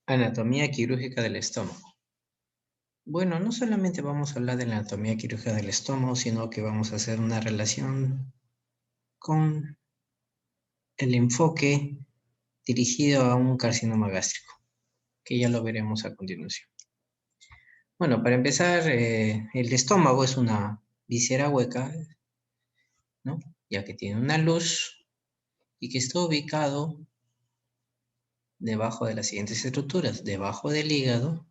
Anatomía quirúrgica del estómago. Bueno, no solamente vamos a hablar de la anatomía quirúrgica del estómago, sino que vamos a hacer una relación con el enfoque dirigido a un carcinoma gástrico, que ya lo veremos a continuación. Bueno, para empezar, el estómago es una víscera hueca, ¿no? Ya que tiene una luz y que está ubicado debajo de las siguientes estructuras. Debajo del hígado,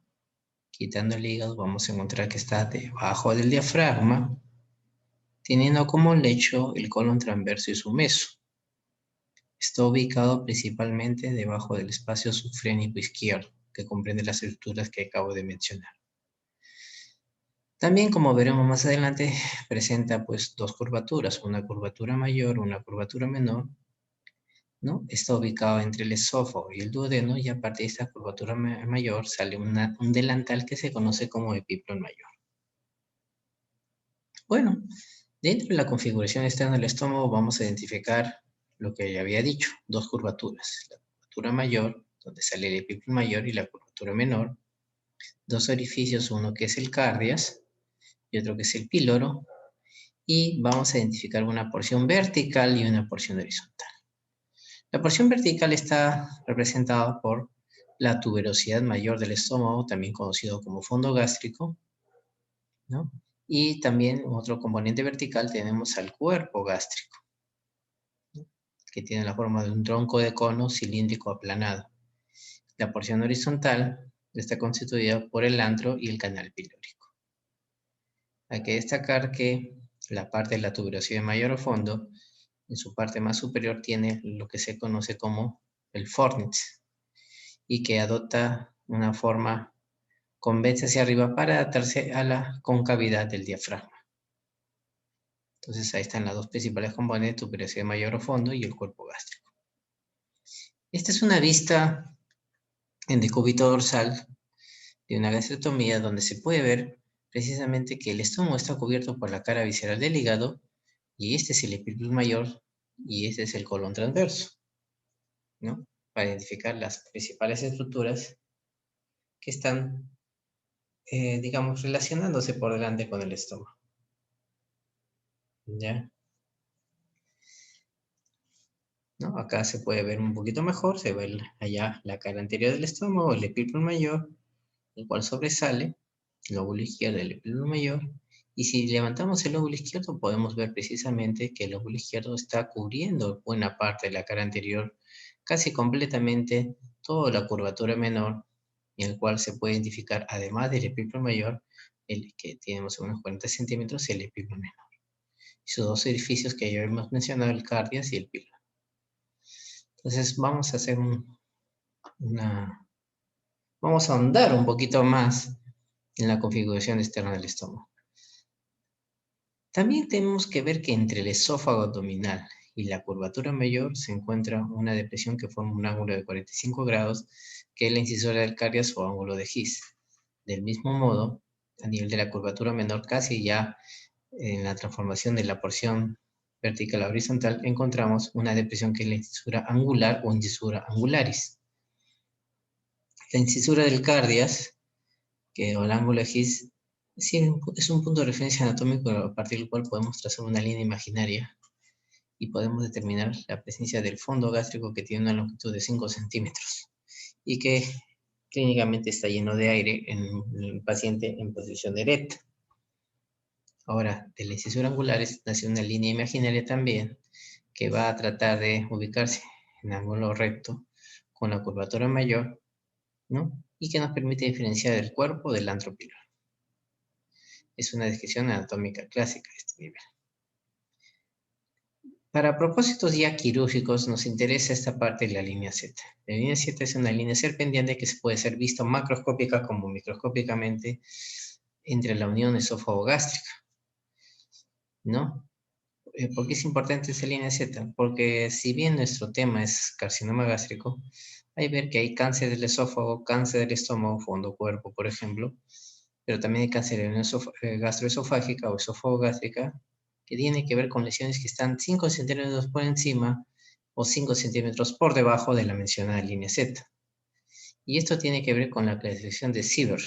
quitando el hígado, vamos a encontrar que está debajo del diafragma, teniendo como lecho el colon transverso y su meso. Está ubicado principalmente debajo del espacio subfrénico izquierdo, que comprende las estructuras que acabo de mencionar. También, como veremos más adelante, presenta pues dos curvaturas, una curvatura mayor, una curvatura menor, ¿no? Está ubicado entre el esófago y el duodeno, y a partir de esta curvatura mayor sale un delantal que se conoce como epíplon mayor. Bueno, dentro de la configuración externa del estómago vamos a identificar lo que ya había dicho, dos curvaturas. La curvatura mayor, donde sale el epíplon mayor, y la curvatura menor. Dos orificios, uno que es el cardias y otro que es el píloro. Y vamos a identificar una porción vertical y una porción horizontal. La porción vertical está representada por la tuberosidad mayor del estómago, también conocido como fondo gástrico, ¿no? Y también otro componente vertical tenemos al cuerpo gástrico, que tiene la forma de un tronco de cono cilíndrico aplanado. La porción horizontal está constituida por el antro y el canal pilórico. Hay que destacar que la parte de la tuberosidad mayor o fondo, en su parte más superior, tiene lo que se conoce como el fornix, y que adopta una forma convexa hacia arriba para adaptarse a la concavidad del diafragma. Entonces ahí están las dos principales componentes, tuberosidad mayor o fondo y el cuerpo gástrico. Esta es una vista en decúbito dorsal de una gastrostomía donde se puede ver precisamente que el estómago está cubierto por la cara visceral del hígado, y este es el epíplon mayor y este es el colon transverso, ¿no? Para identificar las principales estructuras que están, digamos, relacionándose por delante con el estómago. ¿Ya? ¿No? Acá se puede ver un poquito mejor, se ve allá la cara anterior del estómago, el epíplon mayor, el cual sobresale, el lóbulo izquierdo del epíplon mayor, y si levantamos el lóbulo izquierdo podemos ver precisamente que el lóbulo izquierdo está cubriendo buena parte de la cara anterior, casi completamente toda la curvatura menor, en el cual se puede identificar, además del epíplon mayor, el que tenemos unos 40 centímetros, el epíplon menor. Y sus dos edificios que ya hemos mencionado, el cardias y el píloro. Entonces vamos a hacer vamos a ahondar un poquito más en la configuración externa del estómago. También tenemos que ver que entre el esófago abdominal y la curvatura mayor se encuentra una depresión que forma un ángulo de 45 grados, que es la incisura del cardias o ángulo de His. Del mismo modo, a nivel de la curvatura menor, casi ya en la transformación de la porción vertical a horizontal, encontramos una depresión que es la incisura angular o incisura angularis. La incisura del cardias, o el ángulo de His, es un punto de referencia anatómico a partir del cual podemos trazar una línea imaginaria y podemos determinar la presencia del fondo gástrico, que tiene una longitud de 5 centímetros y que clínicamente está lleno de aire en el paciente en posición erecta. Ahora, de la incisura angular nace una línea imaginaria también que va a tratar de ubicarse en ángulo recto con la curvatura mayor, ¿no? Y que nos permite diferenciar el cuerpo del antro pilar. Es una descripción anatómica clásica de este nivel. Para propósitos ya quirúrgicos nos interesa esta parte de la línea Z. La línea Z es una línea serpendiante que se puede ser visto macroscópica como microscópicamente entre la unión esófago-gástrica, ¿no? ¿Por qué es importante esta línea Z? Porque si bien nuestro tema es carcinoma gástrico, hay que ver que hay cáncer del esófago, cáncer del estómago, fondo cuerpo, por ejemplo, pero también hay cáncer de la gastroesofágica o esófago-gástrica, que tiene que ver con lesiones que están 5 centímetros por encima o 5 centímetros por debajo de la mencionada línea Z. Y esto tiene que ver con la clasificación de Sieber,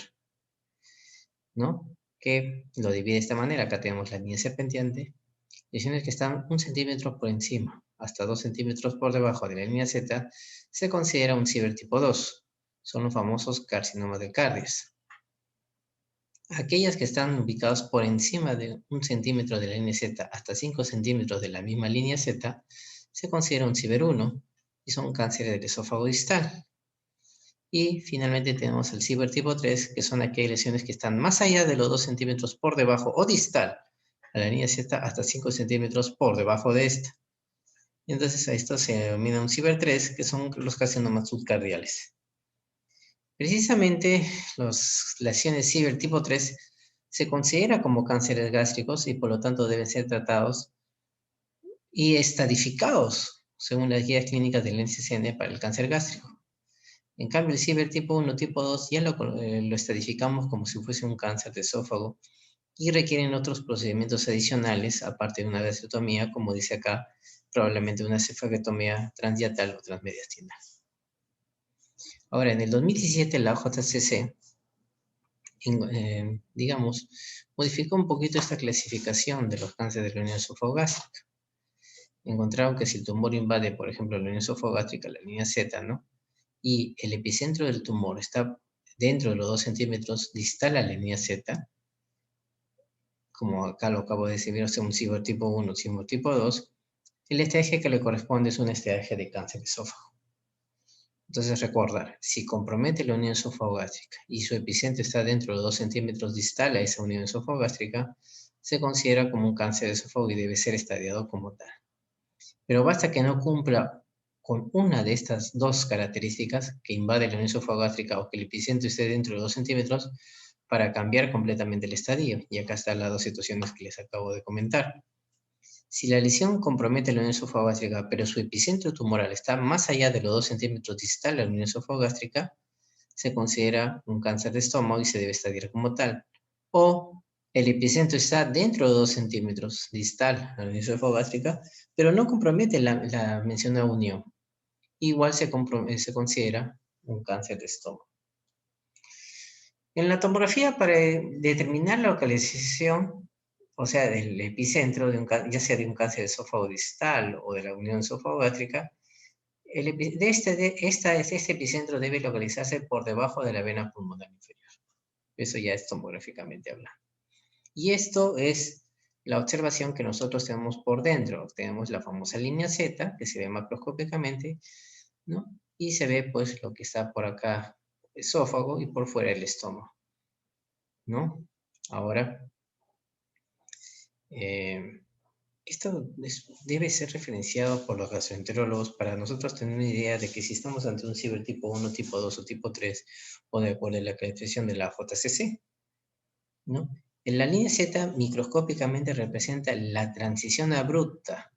¿no? Que lo divide de esta manera. Acá tenemos la línea serpenteante. Lesiones que están 1 centímetro por encima hasta 2 centímetros por debajo de la línea Z se considera un Sieber tipo 2. Son los famosos carcinomas de Cardias. Aquellas que están ubicadas por encima de 1 centímetro de la línea Z hasta 5 centímetros de la misma línea Z se considera un Sieber 1 y son cánceres del esófago distal. Y finalmente tenemos el Sieber tipo 3, que son aquellas lesiones que están más allá de los 2 centímetros por debajo o distal a la línea Z hasta 5 centímetros por debajo de esta. Y entonces a esto se denomina un Sieber 3, que son los carcinomas subcardiales. Precisamente las lesiones Sieber tipo 3 se considera como cánceres gástricos y por lo tanto deben ser tratados y estadificados según las guías clínicas del NCCN para el cáncer gástrico. En cambio, el Sieber tipo 1, tipo 2 ya lo estadificamos como si fuese un cáncer de esófago y requieren otros procedimientos adicionales, aparte de una gastroctomía, como dice acá, probablemente una cefalectomía transdiatal o transmediastinal. Ahora, en el 2017 la OJCC, digamos, modificó un poquito esta clasificación de los cánceres de la unión esofagogástrica. Encontraron que si el tumor invade, por ejemplo, la unión esofagogástrica, la línea Z, ¿no? Y el epicentro del tumor está dentro de los 2 centímetros distal a la línea Z, como acá lo acabo de decir, o sea, un Sieber tipo 1, Sieber tipo 2, el estadio que le corresponde es un estadio de cáncer de esófago. Entonces recordar, si compromete la unión esofagogástrica y su epicentro está dentro de 2 centímetros distal a esa unión esofagogástrica, se considera como un cáncer de esófago y debe ser estadiado como tal. Pero basta que no cumpla con una de estas dos características, que invade la unión esofagogástrica o que el epicentro esté dentro de 2 centímetros, para cambiar completamente el estadio. Y acá están las dos situaciones que les acabo de comentar. Si la lesión compromete la unión esofagogástrica, pero su epicentro tumoral está más allá de los 2 centímetros distal a la unión esofagogástrica, se considera un cáncer de estómago y se debe estadiar como tal. O el epicentro está dentro de 2 centímetros distal a la unión esofagogástrica, pero no compromete la mencionada unión. Igual se considera un cáncer de estómago. En la tomografía, para determinar la localización, o sea, del epicentro, ya sea de un cáncer de esófago distal o de la unión esofagogástrica, este epicentro debe localizarse por debajo de la vena pulmonar inferior. Eso ya es tomográficamente hablando. Y esto es la observación que nosotros tenemos por dentro. Tenemos la famosa línea Z, que se ve macroscópicamente, ¿no? Y se ve, pues, lo que está por acá, esófago, y por fuera el estómago, ¿no? Ahora, esto debe ser referenciado por los gastroenterólogos para nosotros tener una idea de que si estamos ante un Sieber tipo 1, tipo 2 o tipo 3, o de acuerdo a la clasificación de la JCC, ¿no? En la línea Z, microscópicamente representa la transición abrupta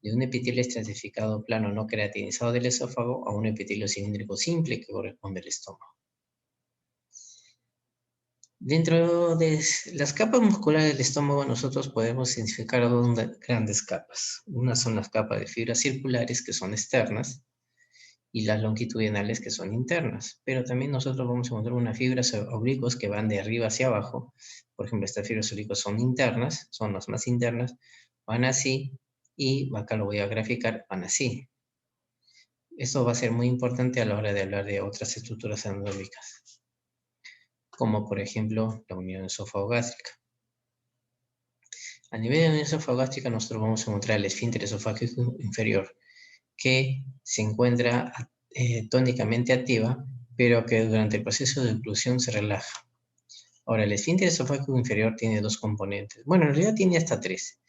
de un epitelio estratificado plano no queratinizado del esófago a un epitelio cilíndrico simple que corresponde al estómago. Dentro de las capas musculares del estómago nosotros podemos identificar dos grandes capas. Una son las capas de fibras circulares que son externas y las longitudinales que son internas. Pero también nosotros vamos a encontrar unas fibras oblicuas que van de arriba hacia abajo. Por ejemplo, estas fibras oblicuas son internas, son las más internas, van así y acá lo voy a graficar, van así. Esto va a ser muy importante a la hora de hablar de otras estructuras anatómicas, como por ejemplo la unión esofagogástrica. A nivel de la unión esofagogástrica nosotros vamos a encontrar el esfínter esofágico inferior, que se encuentra tónicamente activa, pero que durante el proceso de oclusión se relaja. Ahora, el esfínter esofágico inferior tiene dos componentes. Bueno, en realidad tiene hasta tres.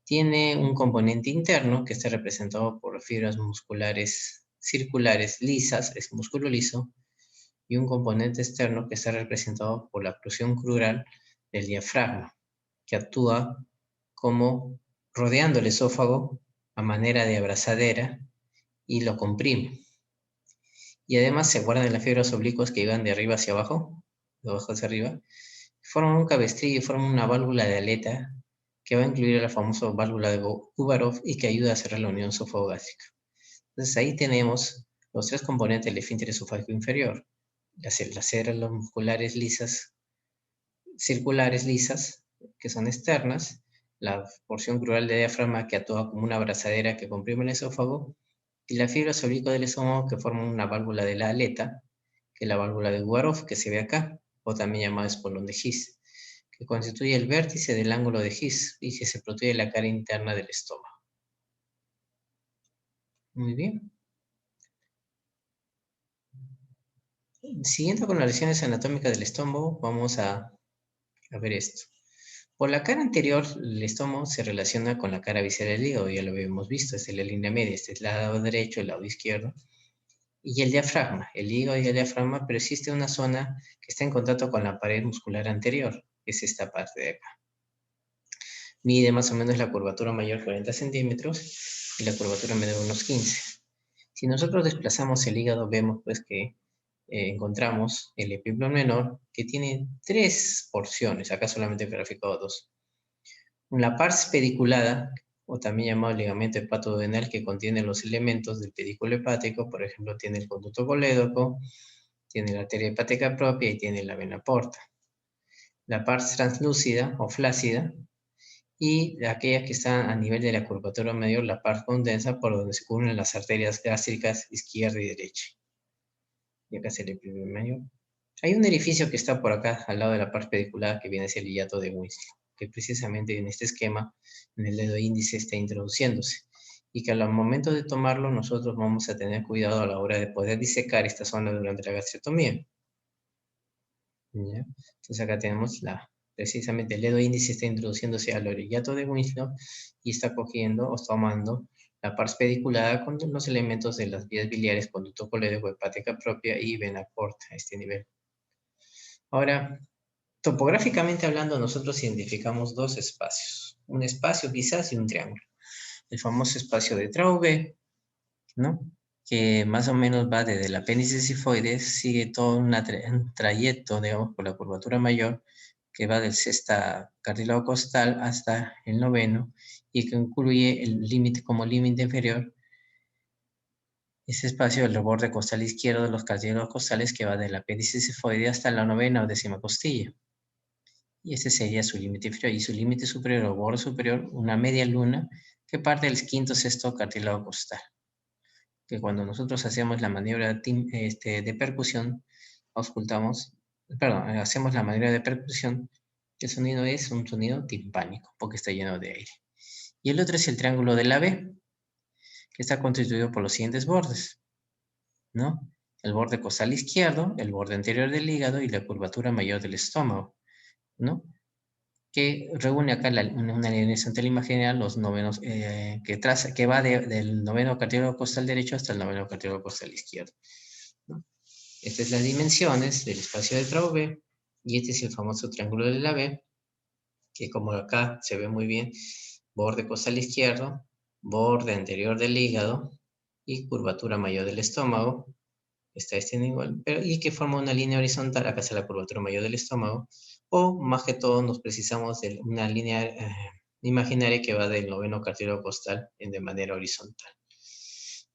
Tiene un componente interno que está representado por fibras musculares circulares lisas, es músculo liso, y un componente externo que está representado por la oclusión crural del diafragma, que actúa como rodeando el esófago a manera de abrazadera y lo comprime. Y además se guardan las fibras oblicuas que van de arriba hacia abajo, de abajo hacia arriba, forman un cabestrillo y forman una válvula de aleta que va a incluir la famosa válvula de Ubarov y que ayuda a cerrar la unión esofagogástrica. Entonces ahí tenemos los tres componentes del esfínter esofágico inferior, las células musculares lisas, circulares lisas, que son externas, la porción crural del diafragma que actúa como una abrazadera que comprime el esófago, y la fibra oblicuas del estómago que forman una válvula de la aleta, que es la válvula de Guarov que se ve acá, o también llamado espolón de His, que constituye el vértice del ángulo de His y que se protege la cara interna del estómago. Muy bien. Siguiendo con las lesiones anatómicas del estómago, vamos a ver esto. Por la cara anterior, el estómago se relaciona con la cara visceral del hígado, ya lo habíamos visto, esta es la línea media, este es el lado derecho, el lado izquierdo, y el diafragma, el hígado y el diafragma, pero existe una zona que está en contacto con la pared muscular anterior, que es esta parte de acá. Mide más o menos la curvatura mayor 40 centímetros y la curvatura menor unos 15. Si nosotros desplazamos el hígado, vemos pues que encontramos el epíplon menor que tiene tres porciones, acá solamente he graficado dos. La pars pediculada, o también llamado ligamento hepatoduodenal, que contiene los elementos del pedículo hepático, por ejemplo, tiene el conducto colédoco, tiene la arteria hepática propia y tiene la vena porta. La pars translúcida o flácida, y aquellas que están a nivel de la curvatura mayor, la pars condensa, por donde se cubren las arterias gástricas izquierda y derecha. Y acá se le pide mayor. Hay un orificio que está por acá, al lado de la pars pediculada, que viene a ser el hiato de Winslow, que precisamente en este esquema, en el dedo índice está introduciéndose. Y que al momento de tomarlo, nosotros vamos a tener cuidado a la hora de poder disecar esta zona durante la gastriotomía. ¿Ya? Entonces acá tenemos precisamente el dedo índice está introduciéndose al hiato de Winslow y está cogiendo o tomando la pars pediculada con los elementos de las vías biliares, conducto colédoco, hepática propia y vena porta a este nivel. Ahora, topográficamente hablando, nosotros identificamos dos espacios. Un espacio quizás y un triángulo. El famoso espacio de Traube, ¿no? Que más o menos va desde el apéndice sifoides, sigue todo un trayecto, digamos, por la curvatura mayor, que va del sexta cartílago costal hasta el noveno, y que incluye el límite como límite inferior, ese espacio del borde costal izquierdo de los cartílagos costales que va del apéndice sifoide hasta la novena o décima costilla. Y ese sería su límite inferior. Y su límite superior o borde superior, una media luna que parte del quinto sexto cartílago costal. Que cuando nosotros hacemos la maniobra de percusión, hacemos la maniobra de percusión, el sonido es un sonido timpánico, porque está lleno de aire. Y el otro es el triángulo de la B, que está constituido por los siguientes bordes, ¿no? El borde costal izquierdo, el borde anterior del hígado y la curvatura mayor del estómago, ¿no? Que reúne acá una alineación telima general, los novenos, que va del noveno cartílago costal derecho hasta el noveno cartílago costal izquierdo, ¿no? Estas son las dimensiones del espacio de Traube, y este es el famoso triángulo de la B, que como acá se ve muy bien, borde costal izquierdo, borde anterior del hígado y curvatura mayor del estómago, está este igual, y que forma una línea horizontal, acá está la curvatura mayor del estómago, o más que todo nos precisamos de una línea imaginaria que va del noveno cartílago costal de manera horizontal.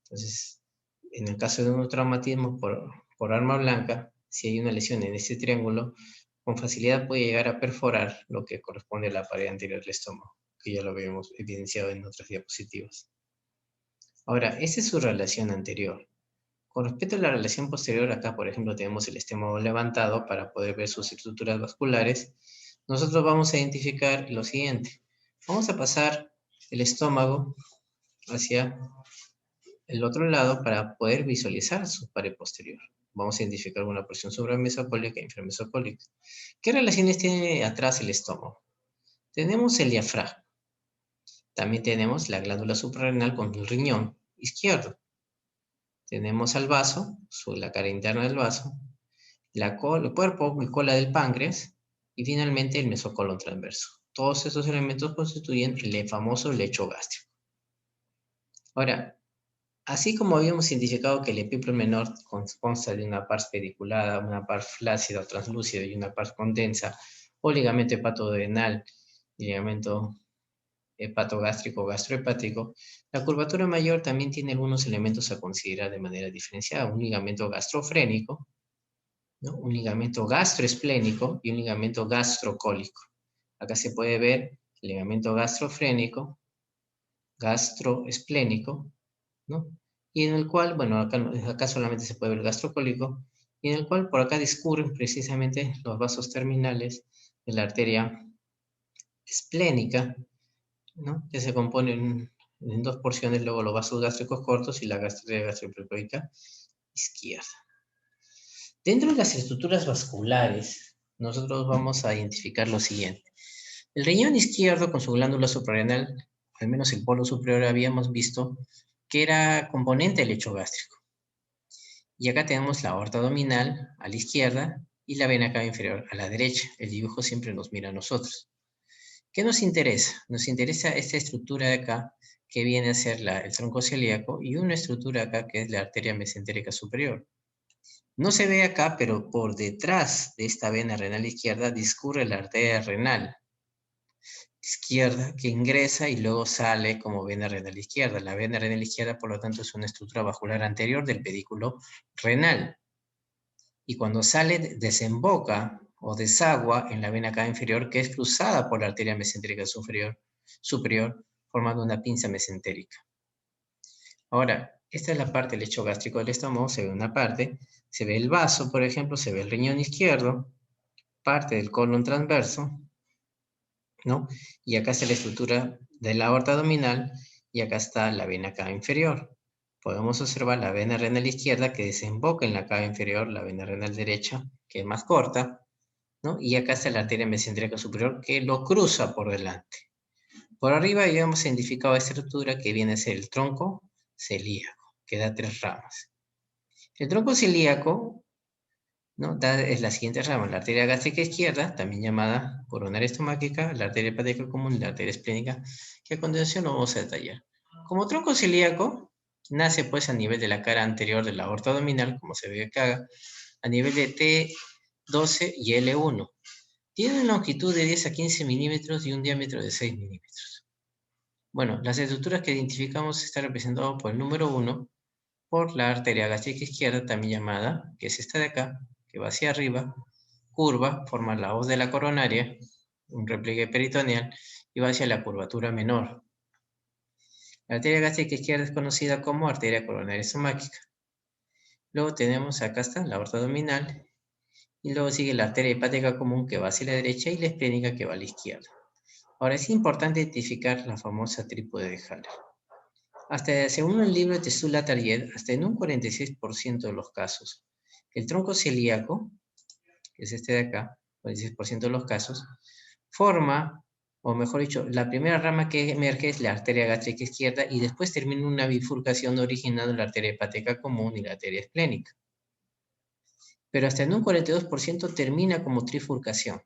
Entonces, en el caso de un traumatismo por arma blanca, si hay una lesión en este triángulo, con facilidad puede llegar a perforar lo que corresponde a la pared anterior del estómago, que ya lo habíamos evidenciado en otras diapositivas. Ahora, esa es su relación anterior. Con respecto a la relación posterior, acá por ejemplo tenemos el estómago levantado para poder ver sus estructuras vasculares. Nosotros vamos a identificar lo siguiente. Vamos a pasar el estómago hacia el otro lado para poder visualizar su pared posterior. Vamos a identificar una porción subramesocólica e inframesocólica. ¿Qué relaciones tiene atrás el estómago? Tenemos el diafragma. También tenemos la glándula suprarrenal con el riñón izquierdo. Tenemos al vaso, la cara interna del vaso, el cuerpo y cola del páncreas, y finalmente el mesocolon transverso. Todos estos elementos constituyen el famoso lecho gástrico. Ahora, así como habíamos identificado que el epíplon menor consta de una pars pediculada, una pars flácida o translúcida y una pars condensa, o ligamento hepatoduodenal, ligamento hepatogástrico o gastrohepático, la curvatura mayor también tiene algunos elementos a considerar de manera diferenciada. Un ligamento gastrofrénico, ¿no? Un ligamento gastroesplénico y un ligamento gastrocólico. Acá se puede ver el ligamento gastrofrénico, gastroesplénico, ¿no? Y en el cual, bueno, acá solamente se puede ver el gastrocólico, y en el cual por acá discurren precisamente los vasos terminales de la arteria esplénica, ¿no? Que se componen en dos porciones, luego los vasos gástricos cortos y la arteria gastroeplénica izquierda. Dentro de las estructuras vasculares, nosotros vamos a identificar lo siguiente. El riñón izquierdo con su glándula suprarrenal, al menos el polo superior, habíamos visto que era componente del lecho gástrico. Y acá tenemos la aorta abdominal a la izquierda y la vena cava inferior a la derecha. El dibujo siempre nos mira a nosotros. ¿Qué nos interesa? Nos interesa esta estructura de acá, que viene a ser el tronco celíaco, y una estructura acá que es la arteria mesentérica superior. No se ve acá, pero por detrás de esta vena renal izquierda discurre la arteria renal izquierda que ingresa y luego sale como vena renal izquierda. La vena renal izquierda, por lo tanto, es una estructura vascular anterior del pedículo renal. Y cuando sale, desemboca o desagua en la vena cava inferior, que es cruzada por la arteria mesentérica superior, formando una pinza mesentérica. Ahora, esta es la parte del lecho gástrico del estómago, se ve una parte, se ve el vaso, por ejemplo, se ve el riñón izquierdo, parte del colon transverso, ¿no? Y acá está la estructura de la aorta abdominal y acá está la vena cava inferior. Podemos observar la vena renal izquierda que desemboca en la cava inferior, la vena renal derecha, que es más corta, ¿no? Y acá está la arteria mesentérica superior que lo cruza por delante. Por arriba ya hemos identificado esta estructura que viene a ser el tronco celíaco, que da 3 ramas. El tronco celíaco, ¿no? Es la siguiente rama, la arteria gástrica izquierda, también llamada coronaria estomáquica, la arteria hepática común y la arteria esplénica, que a continuación lo vamos a detallar. Como tronco celíaco, nace pues a nivel de la cara anterior de la aorta abdominal, como se ve acá, a nivel de T12 y L1. Tiene una longitud de 10 a 15 milímetros y un diámetro de 6 milímetros. Bueno, las estructuras que identificamos están representadas por el número 1, por la arteria gástrica izquierda, también llamada, que es esta de acá, que va hacia arriba, curva, forma la hoz de la coronaria, un repliegue peritoneal, y va hacia la curvatura menor. La arteria gástrica izquierda es conocida como arteria coronaria estomáquica. Luego tenemos, acá está, la aorta abdominal, y luego sigue la arteria hepática común que va hacia la derecha y la esplénica que va a la izquierda. Ahora es importante identificar la famosa trípode de Haller. Hasta según el libro de Tessula Tarrier, hasta en un 46% de los casos, el tronco celíaco, que es este de acá, 46% de los casos, forma, o mejor dicho, la primera rama que emerge es la arteria gástrica izquierda y después termina una bifurcación originando la arteria hepática común y la arteria esplénica. Pero hasta en un 42% termina como trifurcación,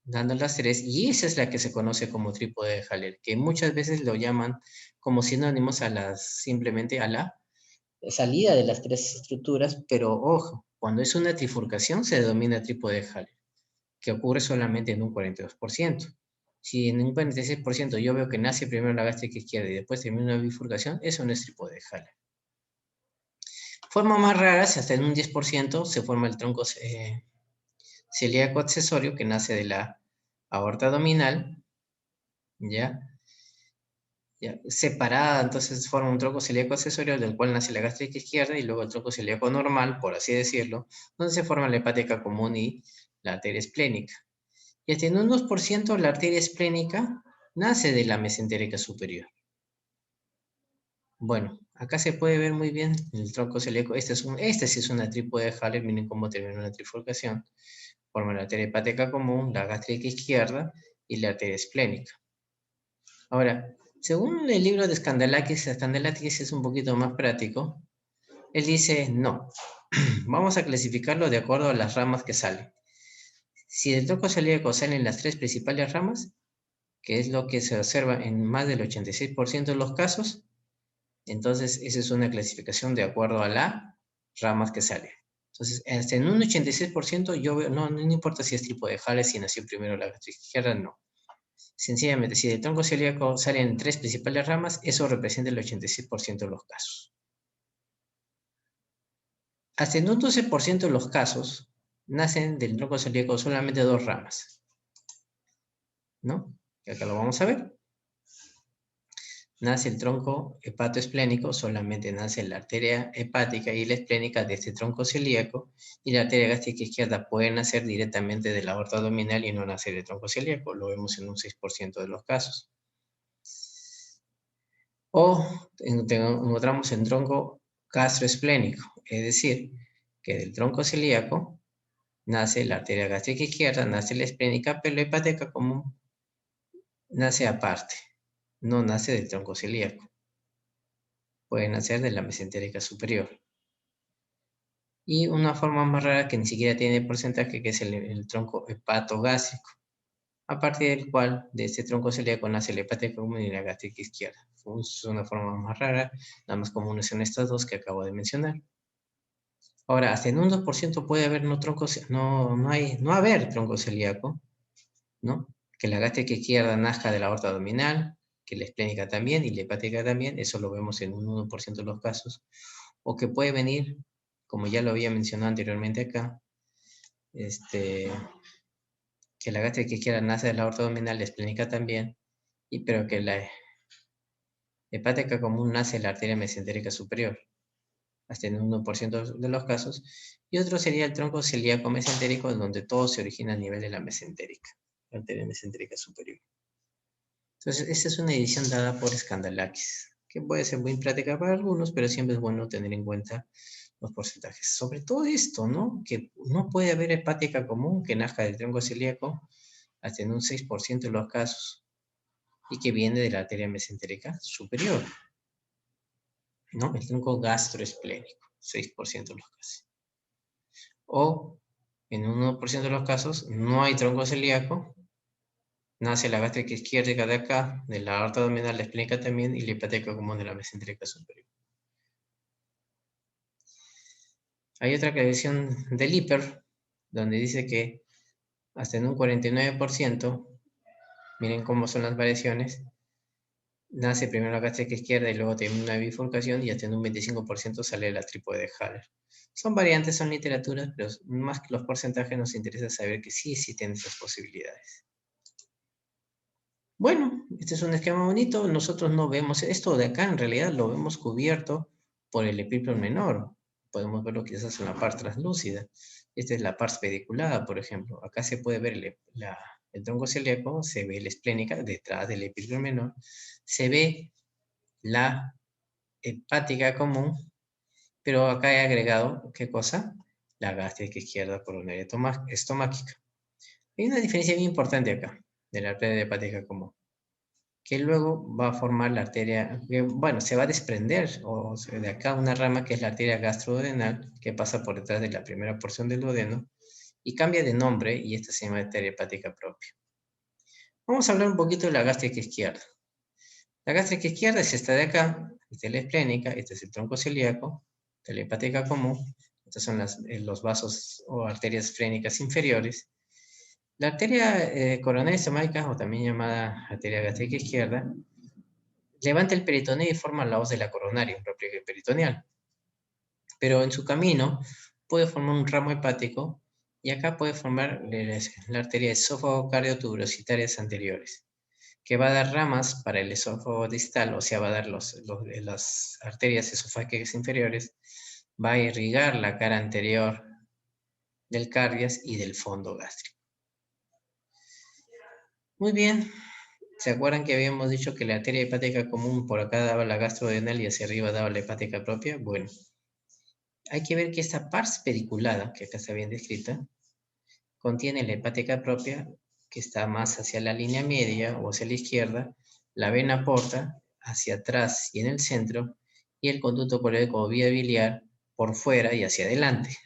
dando las 3, y esa es la que se conoce como trípode de Haller, que muchas veces lo llaman como sinónimos simplemente a la salida de las 3 estructuras, pero ojo, cuando es una trifurcación se denomina trípode de Haller, que ocurre solamente en un 42%. Si en un 46% yo veo que nace primero la gástrica izquierda y después termina una bifurcación, eso no es trípode de Haller. Formas más raras, hasta en un 10% se forma el tronco celíaco accesorio que nace de la aorta abdominal, ¿ya? Separada, entonces forma un tronco celíaco accesorio del cual nace la gástrica izquierda y luego el tronco celíaco normal, por así decirlo, donde se forma la hepática común y la arteria esplénica. Y hasta en un 2% la arteria esplénica nace de la mesentérica superior. Bueno, acá se puede ver muy bien el tronco celíaco. Este sí es una trípode de Haller, miren cómo termina una trifurcación. Forma la arteria hepática común, la gástrica izquierda y la arteria esplénica. Ahora, según el libro de Skandalakis es un poquito más práctico. Él dice, no, vamos a clasificarlo de acuerdo a las ramas que salen. Si del tronco celíaco salen las 3 principales ramas, que es lo que se observa en más del 86% de los casos, entonces esa es una clasificación de acuerdo a las ramas que salen. Entonces, hasta en un 86% yo veo, no importa si es trípode de Haller, si nació primero la gástrica izquierda, no. Sencillamente, si del tronco celíaco salen 3 principales ramas, eso representa el 86% de los casos. Hasta en un 12% de los casos, nacen del tronco celíaco solamente 2 ramas, ¿no? Y acá lo vamos a ver. Nace el tronco hepatoesplénico, solamente nace la arteria hepática y la esplénica de este tronco celíaco, y la arteria gástrica izquierda puede nacer directamente de la aorta abdominal y no nacer del tronco celíaco, lo vemos en un 6% de los casos. O encontramos en tronco gastroesplénico, es decir, que del tronco celíaco nace la arteria gástrica izquierda, nace la esplénica, pero la hepática común nace aparte, no nace del tronco celíaco. Puede nacer de la mesentérica superior. Y una forma más rara que ni siquiera tiene porcentaje, que es el tronco hepatogástrico, a partir del cual de este tronco celíaco nace la hepática común y la gástrica izquierda. Es una forma más rara, nada más comunes son estas dos que acabo de mencionar. Ahora, hasta en un 2% puede haber no haber tronco celíaco, ¿no? Que la gástrica izquierda nazca de la aorta abdominal, que la esplénica también y la hepática también, eso lo vemos en un 1% de los casos, o que puede venir, como ya lo había mencionado anteriormente acá, que la gástrica izquierda nace de la aorta abdominal, la esplénica también, pero que la hepática común nace de la arteria mesentérica superior, hasta en un 1% de los casos, y otro sería el tronco celíaco mesentérico, donde todo se origina a nivel de la mesentérica, la arteria mesentérica superior. Entonces, esta es una edición dada por Scandalakis, que puede ser muy práctica para algunos, pero siempre es bueno tener en cuenta los porcentajes. Sobre todo esto, ¿no? Que no puede haber hepática común que nazca del tronco celíaco hasta en un 6% de los casos y que viene de la arteria mesentérica superior, ¿no? El tronco gastroesplénico, 6% de los casos. O en un 1% de los casos no hay tronco celíaco, nace la gástrica izquierda de acá, de la aorta abdominal, la esplénica también, y la hepática común de la mesentérica superior. Hay otra aclaración del IPER, donde dice que hasta en un 49%, miren cómo son las variaciones, nace primero la gástrica izquierda y luego tiene una bifurcación, y hasta en un 25% sale la trípode de Haller. Son variantes, son literaturas, pero más que los porcentajes nos interesa saber que sí existen esas posibilidades. Bueno, este es un esquema bonito. Nosotros no vemos esto de acá, en realidad lo vemos cubierto por el epíplon menor. Podemos verlo quizás en la parte translúcida. Esta es la parte pediculada, por ejemplo. Acá se puede ver el tronco celíaco, se ve la esplénica detrás del epíplon menor, se ve la hepática común, pero acá he agregado, ¿qué cosa? La gástrica izquierda coronaria estomáquica. Hay una diferencia bien importante acá, de la arteria hepática común, que luego va a formar la arteria, bueno, se va a desprender de acá una rama que es la arteria gastroduodenal, que pasa por detrás de la primera porción del duodeno y cambia de nombre, y esta se llama arteria hepática propia. Vamos a hablar un poquito de la gástrica izquierda. La gástrica izquierda es esta de acá, esta es la esplénica, este es el tronco celíaco, esta es la hepática común, estos son los vasos o arterias frénicas inferiores. La arteria coronaria estomáquica, o también llamada arteria gástrica izquierda, levanta el peritoneo y forma la hoz de la coronaria, un repliegue peritoneal. Pero en su camino puede formar un ramo hepático, y acá puede formar la arteria esófago-cardiotuberositarias anteriores, que va a dar ramas para el esófago distal, o sea, va a dar las arterias esofágicas inferiores, va a irrigar la cara anterior del cardias y del fondo gástrico. Muy bien. ¿Se acuerdan que habíamos dicho que la arteria hepática común por acá daba la gastrodenal y hacia arriba daba la hepática propia? Bueno, hay que ver que esta pars pediculada, que acá está bien descrita, contiene la hepática propia, que está más hacia la línea media o hacia la izquierda, la vena porta hacia atrás y en el centro, y el conducto colédoco vía biliar por fuera y hacia adelante,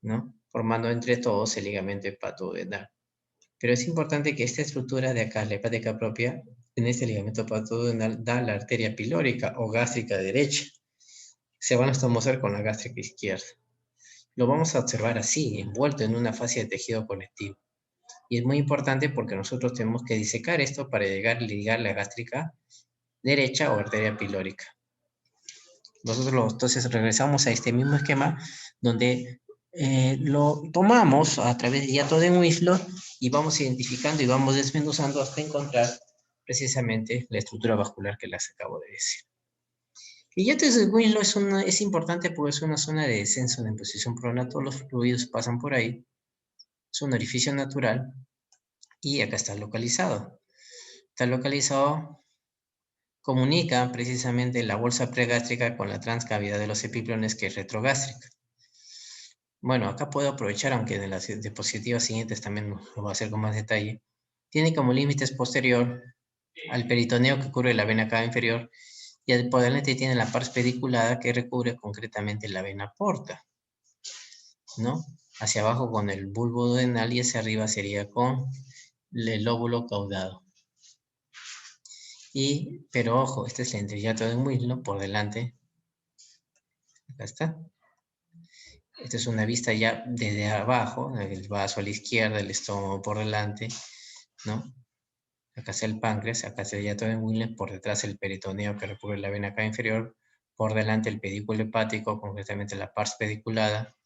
¿no? Formando entre todos el ligamento hepatodenal. Pero es importante que esta estructura de acá, la hepática propia, en este ligamento hepatodenal da la arteria pilórica o gástrica derecha. Se van a estomosar con la gástrica izquierda. Lo vamos a observar así, envuelto en una fascia de tejido conectivo. Y es muy importante porque nosotros tenemos que disecar esto para ligar la gástrica derecha o arteria pilórica. Nosotros entonces regresamos a este mismo esquema donde lo tomamos a través de hiato de Winslow y vamos identificando y vamos desmenuzando hasta encontrar precisamente la estructura vascular que les acabo de decir. El hiato de Winslow es importante porque es una zona de descenso de posición pronotal, todos los fluidos pasan por ahí, es un orificio natural y acá está localizado. Está localizado, comunica precisamente la bolsa pregástrica con la transcavidad de los epiplones que es retrogástrica. Bueno, acá puedo aprovechar, aunque en las diapositivas siguientes también lo voy a hacer con más detalle. Tiene como límites posterior al peritoneo que cubre la vena cava inferior y por delante tiene la pars pediculada que recubre concretamente la vena porta, ¿no? Hacia abajo con el bulbo duodenal y hacia arriba sería con el lóbulo caudado. Pero ojo, este es el entrehiato de Winslow por delante. Acá está. Esta es una vista ya desde abajo, el vaso a la izquierda, el estómago por delante, ¿no? Acá está el páncreas, acá está el hiato de Winslow, por detrás el peritoneo que recubre la vena cava inferior, por delante el pedículo hepático, concretamente la pars pediculada,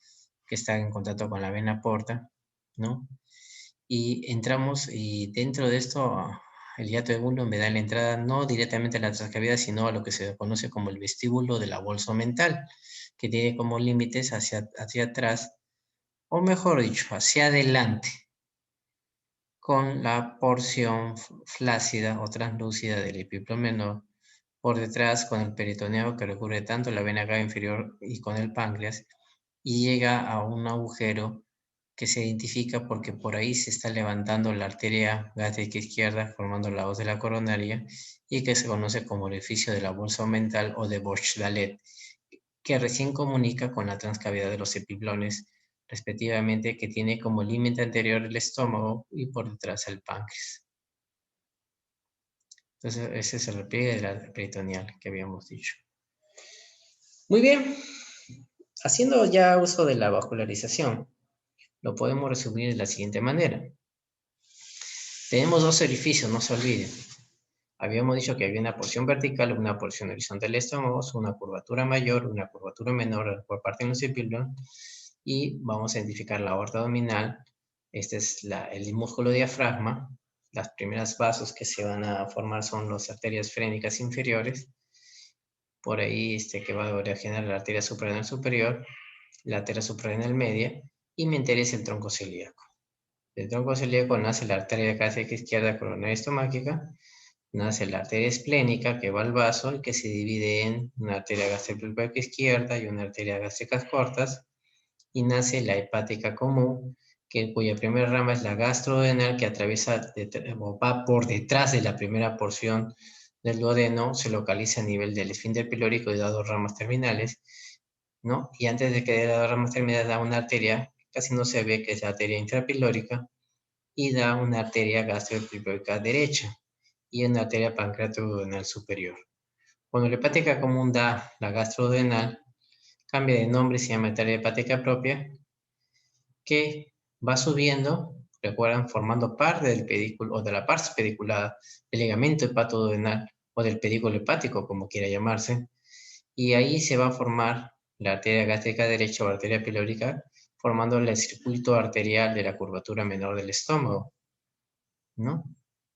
que está en contacto con la vena porta, ¿no? Y entramos, y dentro de esto, el hiato de Winslow me da la entrada no directamente a la transcavidad, sino a lo que se conoce como el vestíbulo de la bolsa mental, que tiene como límites hacia atrás, o mejor dicho, hacia adelante, con la porción flácida o translúcida del epiplo menor, por detrás con el peritoneo que recubre tanto la vena cava inferior y con el páncreas, y llega a un agujero que se identifica porque por ahí se está levantando la arteria gástrica izquierda formando la hoz de la coronaria y que se conoce como el orificio de la bolsa mental o de Bosch-Dalet, que recién comunica con la transcavidad de los epiplones, respectivamente, que tiene como límite anterior el estómago y por detrás el páncreas. Entonces, ese es el repliegue de la peritoneal que habíamos dicho. Muy bien, haciendo ya uso de la vascularización, lo podemos resumir de la siguiente manera. Tenemos dos orificios, no se olviden. Habíamos dicho que había una porción vertical, una porción horizontal del estómago, una curvatura mayor, una curvatura menor por parte de los epiplones, y vamos a identificar la aorta abdominal. Este es el músculo diafragma. Las primeras vasos que se van a formar son las arterias frénicas inferiores. Por ahí que va a originar la arteria suprarrenal superior, la arteria suprarrenal media, y me interesa el tronco celíaco. Del tronco celíaco nace la arteria gástrica izquierda coronaria estomáquica, nace la arteria esplénica que va al vaso y que se divide en una arteria gástrica izquierda y una arteria gástricas cortas, y nace la hepática común, cuya primera rama es la gastroduodenal, que atraviesa o va por detrás de la primera porción del duodeno, se localiza a nivel del esfínter pilórico y da dos ramas terminales, ¿no? Y antes de que dé las dos ramas terminales da una arteria, casi no se ve, que es la arteria intrapilórica, y da una arteria gastroepilórica derecha y una arteria pancreatoduodenal superior. Cuando la hepática común da la gastroduodenal, cambia de nombre, se llama arteria hepática propia, que va subiendo, recuerdan, formando parte del pedículo o de la pars pediculada, del ligamento hepatoduodenal o del pedículo hepático, como quiera llamarse, y ahí se va a formar la arteria gástrica derecha o arteria pilórica, formando el circuito arterial de la curvatura menor del estómago, ¿no?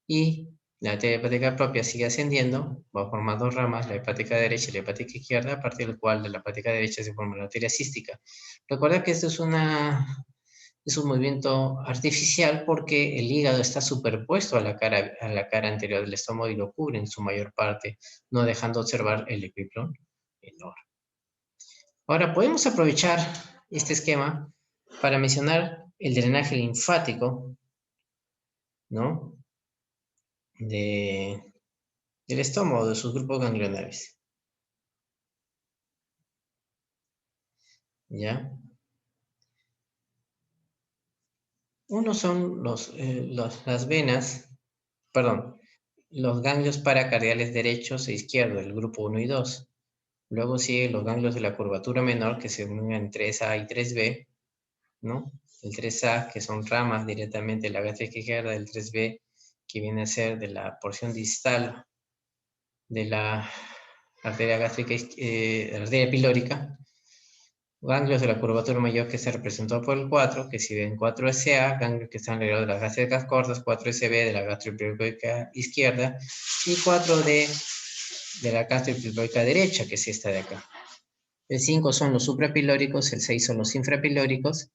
Y la arteria hepática propia sigue ascendiendo, va a formar dos ramas, la hepática derecha y la hepática izquierda, a partir del cual de la hepática derecha se forma la arteria cística. Recuerda que esto es un movimiento artificial porque el hígado está superpuesto a la cara anterior del estómago y lo cubre en su mayor parte, no dejando observar el epiplón menor. Ahora, podemos aprovechar este esquema para mencionar el drenaje linfático, ¿no? Del estómago, de sus grupos ganglionares. ¿Ya? Uno son las venas, perdón, los ganglios paracardiales derechos e izquierdos, el grupo 1 y 2. Luego siguen los ganglios de la curvatura menor que se unen en 3A y 3B, ¿no? el 3A, que son ramas directamente de la gástrica izquierda, el 3B, que viene a ser de la porción distal de la arteria gástrica, arteria pilórica, ganglios de la curvatura mayor que se representó por el 4, que si ven 4SA, ganglios que están alrededor de las gástricas cortas, 4SB de la gastropilórica izquierda, y 4D de la gastropilórica derecha, que es esta de acá. El 5 son los suprapilóricos, el 6 son los infrapilóricos,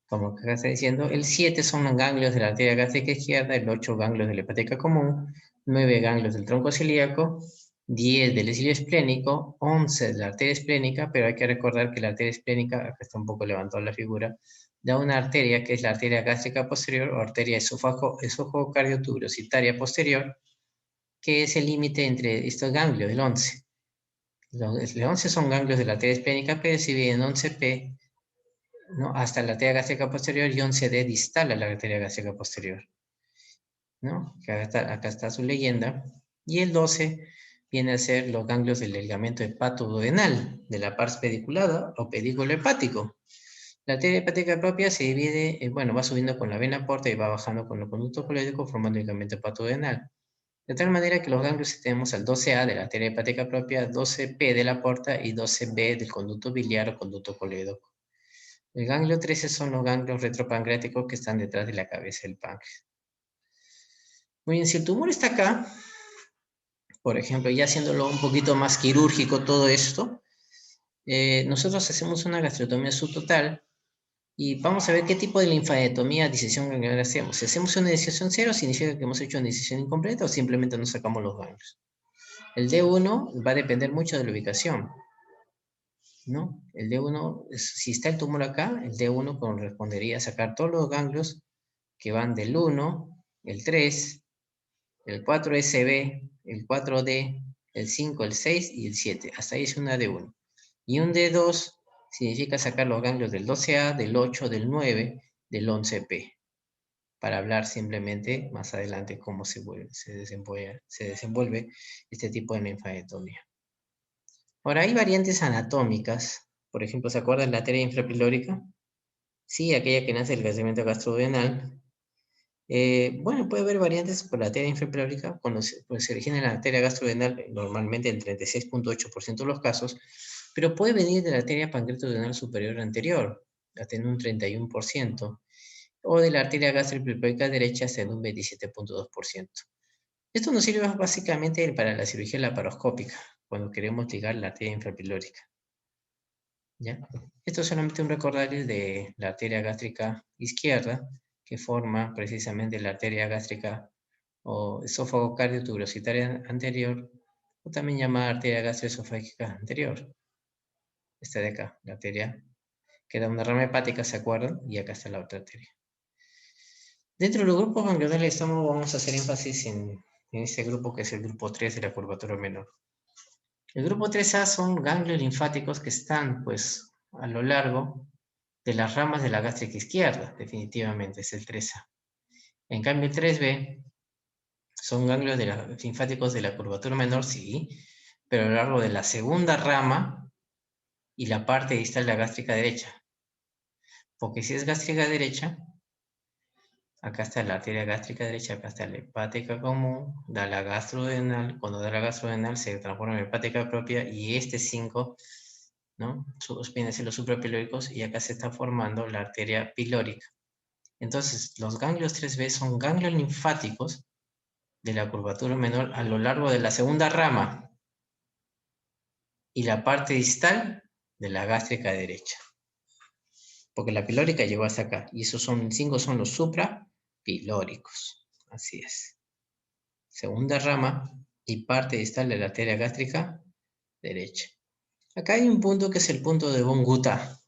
como acá está diciendo, el 7 son los ganglios de la arteria gástrica izquierda, el 8 ganglios de la hepática común, 9 ganglios del tronco celíaco, 10 del cilio esplénico, 11 de la arteria esplénica, pero hay que recordar que la arteria esplénica, acá está un poco levantada la figura, da una arteria que es la arteria gástrica posterior o arteria esófago-cardiotuberositaria posterior, que es el límite entre estos ganglios, el 11. Los 11 son ganglios de la arteria esplénica, pero se dividen en 11P, ¿no? Hasta la arteria gástrica posterior y 11D distal a la arteria gástrica posterior, ¿no? Acá está su leyenda. Y el 12 viene a ser los ganglios del ligamento hepatoduodenal, de la pars pediculada o pedículo hepático. La arteria hepática propia se divide, bueno, va subiendo con la vena porta y va bajando con el conducto colédoco formando el ligamento hepatoduodenal. De tal manera que los ganglios tenemos al 12A de la arteria hepática propia, 12P de la porta y 12B del conducto biliar o conducto colédoco. El ganglio 13 son los ganglios retropancreáticos que están detrás de la cabeza del páncreas. Muy bien, si el tumor está acá, por ejemplo, ya haciéndolo un poquito más quirúrgico todo esto, nosotros hacemos una gastrotomía subtotal y vamos a ver qué tipo de linfadetomía, disección ganglionar hacemos. Si hacemos una disección cero, significa que hemos hecho una disección incompleta o simplemente nos sacamos los ganglios. El D1 va a depender mucho de la ubicación, ¿no? El D1, si está el tumor acá, el D1 correspondería a sacar todos los ganglios que van del 1, el 3, el 4SB, el 4D, el 5, el 6 y el 7. Hasta ahí es una D1. Y un D2 significa sacar los ganglios del 12A, del 8, del 9, del 11P. Para hablar simplemente más adelante cómo se desenvuelve este tipo de linfadetomía. Ahora, hay variantes anatómicas. Por ejemplo, ¿se acuerdan la arteria infrapilórica? Sí, aquella que nace del crecimiento gastroduodenal. Bueno, puede haber variantes por la arteria infrapilórica cuando se origina en la arteria gastroduodenal, normalmente en 36.8% de los casos, pero puede venir de la arteria pancreatoduodenal superior anterior, hasta en un 31%, o de la arteria gastroepilórica derecha hasta en un 27.2%. Esto nos sirve básicamente para la cirugía laparoscópica, cuando queremos ligar la arteria infrapilórica. ¿Ya? Esto es solamente un recordatorio de la arteria gástrica izquierda, que forma precisamente la arteria gástrica o esófago cardiotuberositaria anterior, o también llamada arteria gastroesofágica anterior. Esta de acá, la arteria, que da una rama hepática, ¿se acuerdan? Y acá está la otra arteria. Dentro de los grupos ganglionales del estómago vamos a hacer énfasis en este grupo que es el grupo 3 de la curvatura menor. El grupo 3A son ganglios linfáticos que están, pues, a lo largo de las ramas de la gástrica izquierda, definitivamente, es el 3A. En cambio, el 3B son ganglios linfáticos de la curvatura menor, sí, pero a lo largo de la segunda rama y la parte distal de la gástrica derecha. Porque si es gástrica derecha, acá está la arteria gástrica derecha, acá está la hepática común, da la gastrodenal, cuando da la gastrodenal se transforma en hepática propia y este 5, ¿no? Vienen a ser los suprapilóricos y acá se está formando la arteria pilórica. Entonces, los ganglios 3B son ganglios linfáticos de la curvatura menor a lo largo de la segunda rama y la parte distal de la gástrica derecha. Porque la pilórica llegó hasta acá y esos 5 son los suprapilóricos. Así es. Segunda rama y parte distal de la arteria gástrica derecha. Acá hay un punto que es el punto de von Gutta,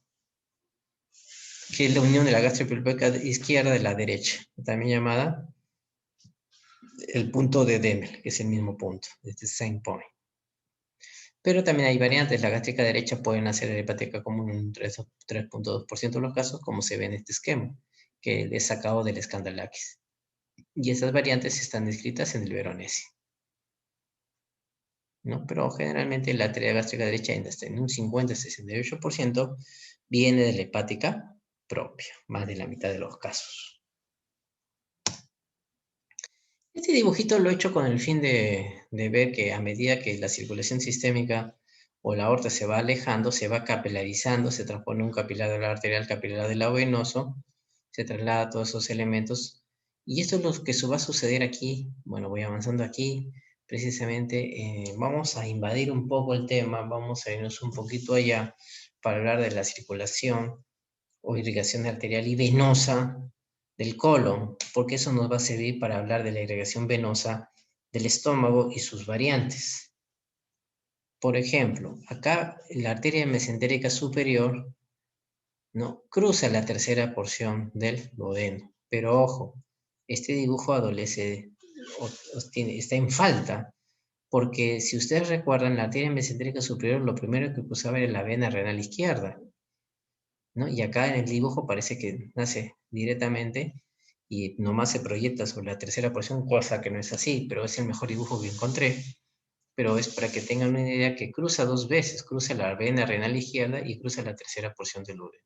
que es la unión de la gastropilórica izquierda de la derecha, también llamada el punto de Demel, que es el mismo punto, este same point. Pero también hay variantes, la gástrica derecha puede nacer en hepática común en un 3.2% de los casos, como se ve en este esquema, que es sacado del Scandalakis. Y esas variantes están descritas en el Veronesi, ¿no? Pero generalmente la arteria gástrica derecha está en un 50-68% viene de la hepática propia, más de la mitad de los casos. Este dibujito lo he hecho con el fin de ver que a medida que la circulación sistémica o la aorta se va alejando, se va capilarizando, se transpone un capilar del lado arterial, capilar del lado venoso, se traslada todos esos elementos. Y esto es lo que va a suceder aquí. Bueno, voy avanzando aquí. Precisamente vamos a invadir un poco el tema, vamos a irnos un poquito allá para hablar de la circulación o irrigación arterial y venosa del colon, porque eso nos va a servir para hablar de la irrigación venosa del estómago y sus variantes. Por ejemplo, acá la arteria mesentérica superior no cruza la tercera porción del duodeno, pero ojo, este dibujo adolece está en falta, porque si ustedes recuerdan, la arteria mesentérica superior lo primero que cruzaba era la vena renal izquierda, ¿no? Y acá en el dibujo parece que nace directamente y nomás se proyecta sobre la tercera porción, cosa que no es así, pero es el mejor dibujo que encontré. Pero es para que tengan una idea que cruza dos veces, cruza la vena renal izquierda y cruza la tercera porción del duodeno.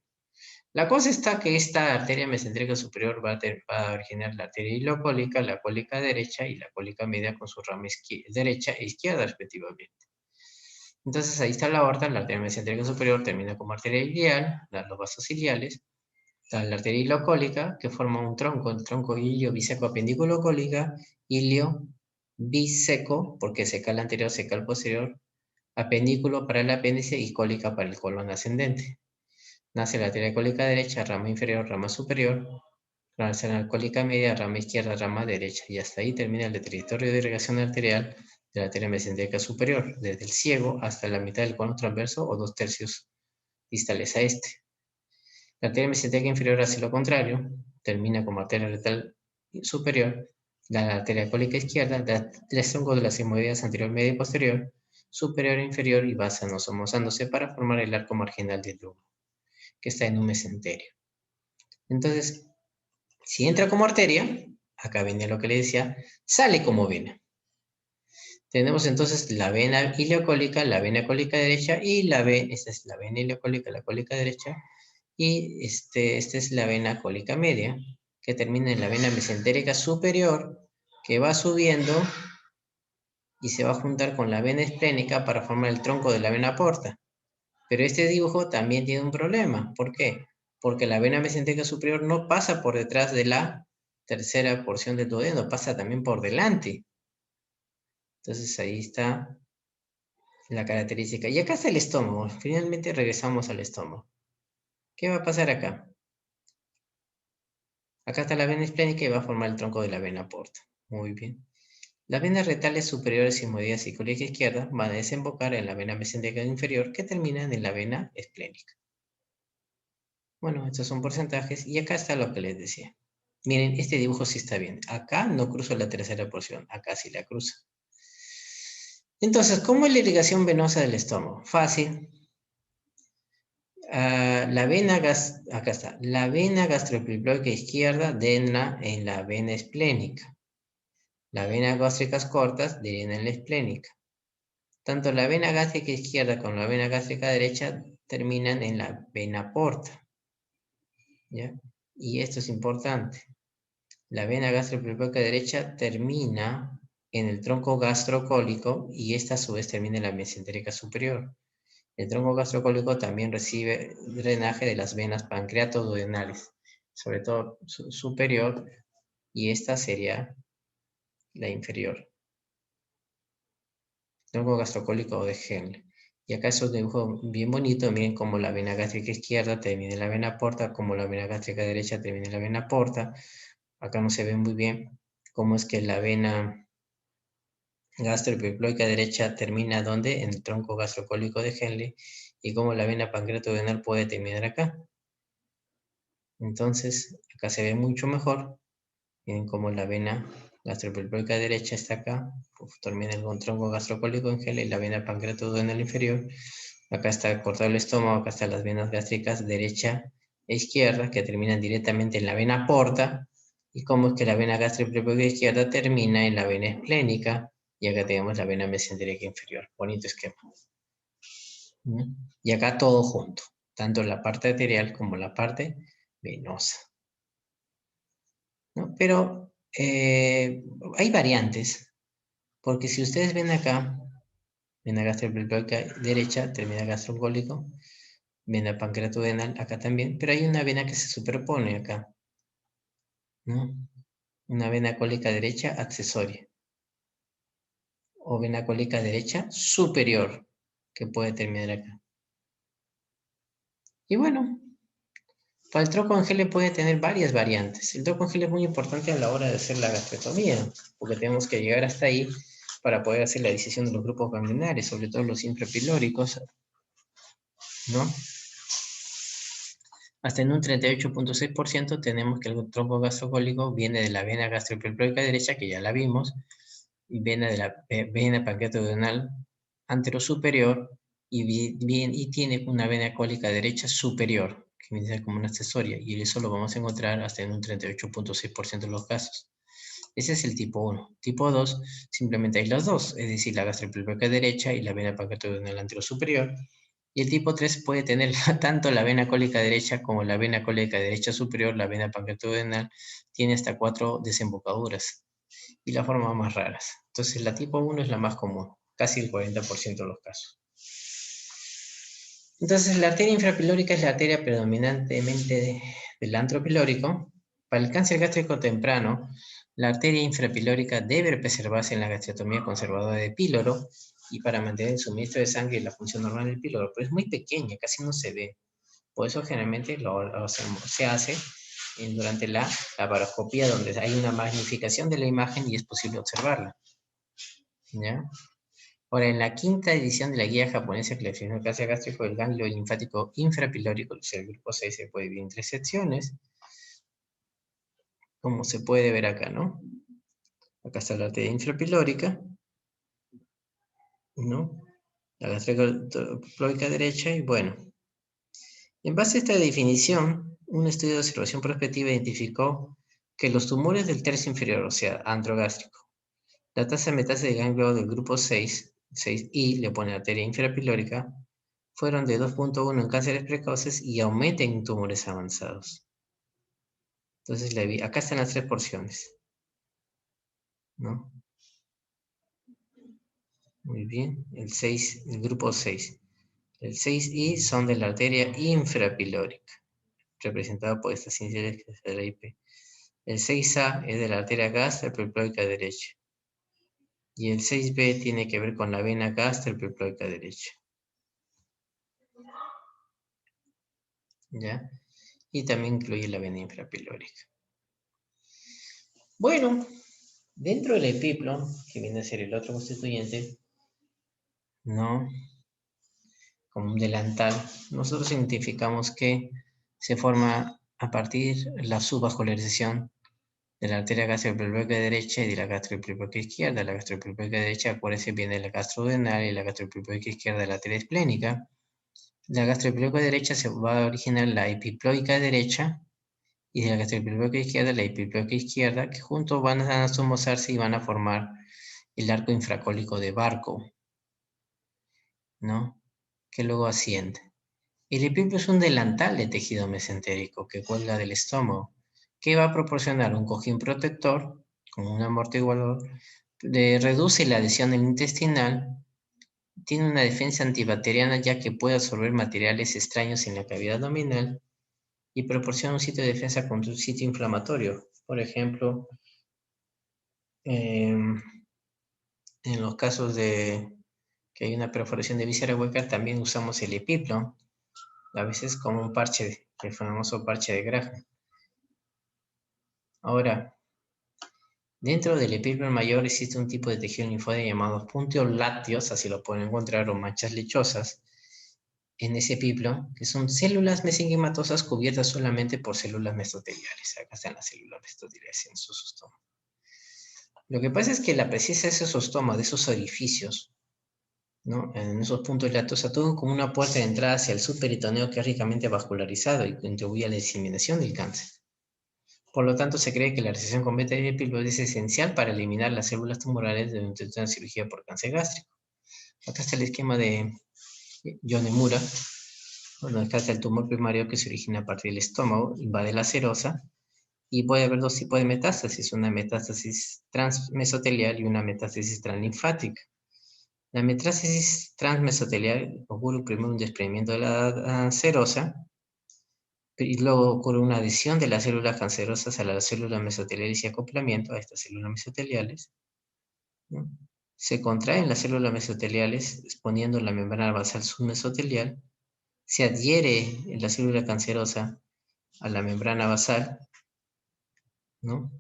La cosa está que esta arteria mesentérica superior va a originar la arteria ilocólica, la cólica derecha y la cólica media con su rama derecha e izquierda respectivamente. Entonces ahí está la aorta, la arteria mesentérica superior termina como arteria ilial, los vasos iliales, está la arteria ilocólica que forma un tronco, el tronco ilio biseco apendículo cólica, ilio biseco, porque seca el anterior, seca el posterior, apendículo para el apéndice y cólica para el colon ascendente. Nace la arteria cólica derecha, rama inferior, rama superior, rama cólica media, rama izquierda, rama derecha, y hasta ahí termina el territorio de irrigación arterial de la arteria mesentérica superior, desde el ciego hasta la mitad del cono transverso o 2/3 distales a este. La arteria mesentérica inferior hace lo contrario, termina como arteria rectal superior, la arteria cólica izquierda, tres troncos de las hemorroides anterior, media y posterior, superior e inferior, y va somozándose para formar el arco marginal del yugo, que está en un mesenterio. Entonces, si entra como arteria, acá viene lo que le decía, sale como vena. Tenemos entonces la vena ileocólica, la vena cólica derecha y esta es la vena ileocólica, la cólica derecha, y esta es la vena cólica media, que termina en la vena mesentérica superior, que va subiendo y se va a juntar con la vena esplénica para formar el tronco de la vena porta. Pero este dibujo también tiene un problema. ¿Por qué? Porque la vena mesentérica superior no pasa por detrás de la tercera porción del duodeno, pasa también por delante. Entonces ahí está la característica. Y acá está el estómago. Finalmente regresamos al estómago. ¿Qué va a pasar acá? Acá está la vena esplénica y va a formar el tronco de la vena porta. Muy bien. Las venas retales superiores y medias y cólica izquierda van a desembocar en la vena mesentérica inferior que terminan en la vena esplénica. Bueno, estos son porcentajes y acá está lo que les decía. Miren, este dibujo sí está bien. Acá no cruzo la tercera porción, acá sí la cruzo. Entonces, ¿cómo es la irrigación venosa del estómago? Fácil. Acá está. La vena gastroepiploica izquierda drena en la vena esplénica. Las venas gástricas cortas drenan en la esplénica. Tanto la vena gástrica izquierda como la vena gástrica derecha terminan en la vena porta. ¿Ya? Y esto es importante. La vena gastroepiploica derecha termina en el tronco gastrocólico y esta a su vez termina en la mesentérica superior. El tronco gastrocólico también recibe drenaje de las venas pancreatoduodenales, sobre todo superior, y esta sería la inferior. Tronco gastrocólico de Henle. Y acá es un dibujo bien bonito, miren cómo la vena gástrica izquierda termina en la vena porta, como la vena gástrica derecha termina en la vena porta. Acá no se ve muy bien cómo es que la vena gastroepiploica derecha termina ¿dónde? En el tronco gastrocólico de Henle, y cómo la vena pancreatoduodenal puede terminar acá. Entonces, acá se ve mucho mejor. Miren cómo la vena gastroepiploica derecha está acá, termina en un tronco gastrocólico en Henle y la vena pancreatoduodenal inferior. Acá está cortado el estómago, acá están las venas gástricas derecha e izquierda que terminan directamente en la vena porta. Y cómo es que la vena gastroepiploica izquierda termina en la vena esplénica. Y acá tenemos la vena mesentérica inferior. Bonito esquema. Y acá todo junto, tanto la parte arterial como la parte venosa, ¿no? Pero hay variantes, porque si ustedes ven acá, vena gastroepilórica derecha, termina gastrocólico, vena pancreatodenal acá también, pero hay una vena que se superpone acá, ¿no? Una vena cólica derecha accesoria, o vena cólica derecha superior, que puede terminar acá. Y bueno, para el trocoangele puede tener varias variantes. El trocoangele es muy importante a la hora de hacer la gastrectomía, porque tenemos que llegar hasta ahí para poder hacer la disección de los grupos ganglionares, sobre todo los infrapilóricos, ¿no? Hasta en un 38.6% tenemos que el trombo gastrocólico viene de la vena gastroepilórica derecha, que ya la vimos, y viene de la vena pancreatodenal anterosuperior, y tiene una vena cólica derecha superior, que viene como una accesoria, y eso lo vamos a encontrar hasta en un 38.6% de los casos. Ese es el tipo 1. Tipo 2, simplemente hay las dos, es decir, la gastroepilórica derecha y la vena pancreatodenal anterosuperior. Y el tipo 3 puede tener tanto la vena cólica derecha como la vena cólica derecha superior, la vena pancreatodenal, tiene hasta 4 desembocaduras. Y las formas más raras. Entonces la tipo 1 es la más común, casi el 40% de los casos. Entonces la arteria infrapilórica es la arteria predominantemente del antro pilórico. Para el cáncer gástrico temprano, la arteria infrapilórica debe preservarse en la gastriotomía conservadora de píloro y para mantener el suministro de sangre y la función normal del píloro, pero es muy pequeña, casi no se ve. Por eso generalmente se hace durante la laparoscopía, donde hay una magnificación de la imagen y es posible observarla, ¿ya? Ahora, en la quinta edición de la guía japonesa de clasificación del cáncer gástrico, el ganglio linfático infrapilórico, el grupo 6, se puede dividir en 3 secciones, como se puede ver acá, ¿no? Acá está la arteria infrapilórica, ¿no? La gastrocólica derecha, y bueno. En base a esta definición, un estudio de observación prospectiva identificó que los tumores del tercio inferior, o sea, androgástrico, la tasa de metástasis de ganglio del grupo 6I, le pone arteria infrapilórica, fueron de 2.1 en cánceres precoces y aumentan en tumores avanzados. Entonces, acá están las 3 porciones, ¿no? Muy bien, el grupo 6. El 6I son de la arteria infrapilórica, representada por estas iniciales que es de la IP. El 6A es de la arteria gastroepilórica derecha. Y el 6B tiene que ver con la vena gastroepilórica derecha. ¿Ya? Y también incluye la vena infrapilórica. Bueno, dentro del epiplo, que viene a ser el otro constituyente, ¿no? Como un delantal, nosotros identificamos que se forma a partir de la subvascularización de la arteria gastroepilórica derecha y de la gastroepilórica izquierda. La gastroepilórica derecha, acuérdense, viene de la gastrodenal, y la gastroepilórica izquierda de la arteria esplénica. De la gastroepilórica derecha se va a originar la epiploica derecha, y de la gastroepilórica izquierda la epiploica izquierda, que juntos van a somozarse y van a formar el arco infracólico de Barco, ¿no? Que luego asciende. El epiplo es un delantal de tejido mesentérico que cuelga del estómago, que va a proporcionar un cojín protector, como un amortiguador, reduce la adhesión intestinal, tiene una defensa antibacteriana ya que puede absorber materiales extraños en la cavidad abdominal y proporciona un sitio de defensa contra un sitio inflamatorio. Por ejemplo, en los casos de que hay una perforación de víscera hueca, también usamos el epiplo, a veces como un parche, el famoso parche de Graham. Ahora, dentro del epiplo mayor existe un tipo de tejido linfóide llamado puntos lácteos, así lo pueden encontrar, o manchas lechosas, en ese epiplo, que son células mesenquimatosas cubiertas solamente por células mesoteliales. Acá están las células mesoteliales en su sustoma. Lo que pasa es que la presencia de esos ostomas, de esos orificios, ¿no? En esos puntos lácteos, actúan como una puerta de entrada hacia el subperitoneo, que es ricamente vascularizado y contribuye a la diseminación del cáncer. Por lo tanto, se cree que la resección completa del epiplo es esencial para eliminar las células tumorales durante una cirugía por cáncer gástrico. Acá está el esquema de Yonemura, Bueno, acá está el tumor primario que se origina a partir del estómago, invade la serosa y puede haber dos tipos de metástasis, una metástasis transmesotelial y una metástasis translinfática. La metástasis transmesotelial ocurre primero un desprendimiento de la serosa y luego ocurre una adhesión de las células cancerosas a las células mesoteliales y acoplamiento a estas células mesoteliales, ¿no? Se contraen las células mesoteliales exponiendo la membrana basal submesotelial, se adhiere la célula cancerosa a la membrana basal, ¿no?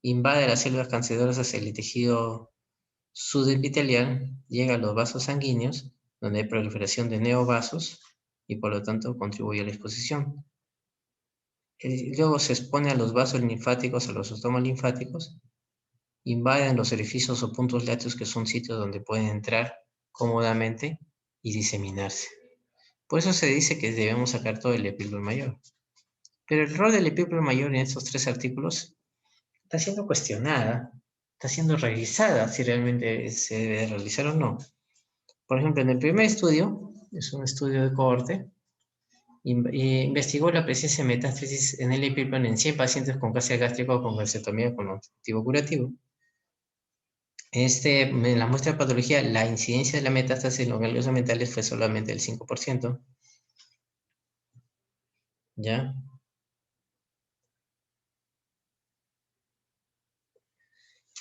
Invade las células cancerosas el tejido subepitelial, llega a los vasos sanguíneos, donde hay proliferación de neovasos y por lo tanto contribuye a la exposición. Luego se expone a los vasos linfáticos, a los estomas linfáticos, invaden los orificios o puntos lácteos que son sitios donde pueden entrar cómodamente y diseminarse. Por eso se dice que debemos sacar todo el epílogo mayor. Pero el rol del epílogo mayor en estos tres artículos está siendo cuestionada, está siendo revisada si realmente se debe realizar o no. Por ejemplo, en el primer estudio, es un estudio de cohorte, investigó la presencia de metástasis en el epílogo en 100 pacientes con cáncer gástrico con calcitotomía con objetivo curativo. En la muestra de patología, la incidencia de la metástasis en los ganglios mentales fue solamente del 5%. ¿Ya?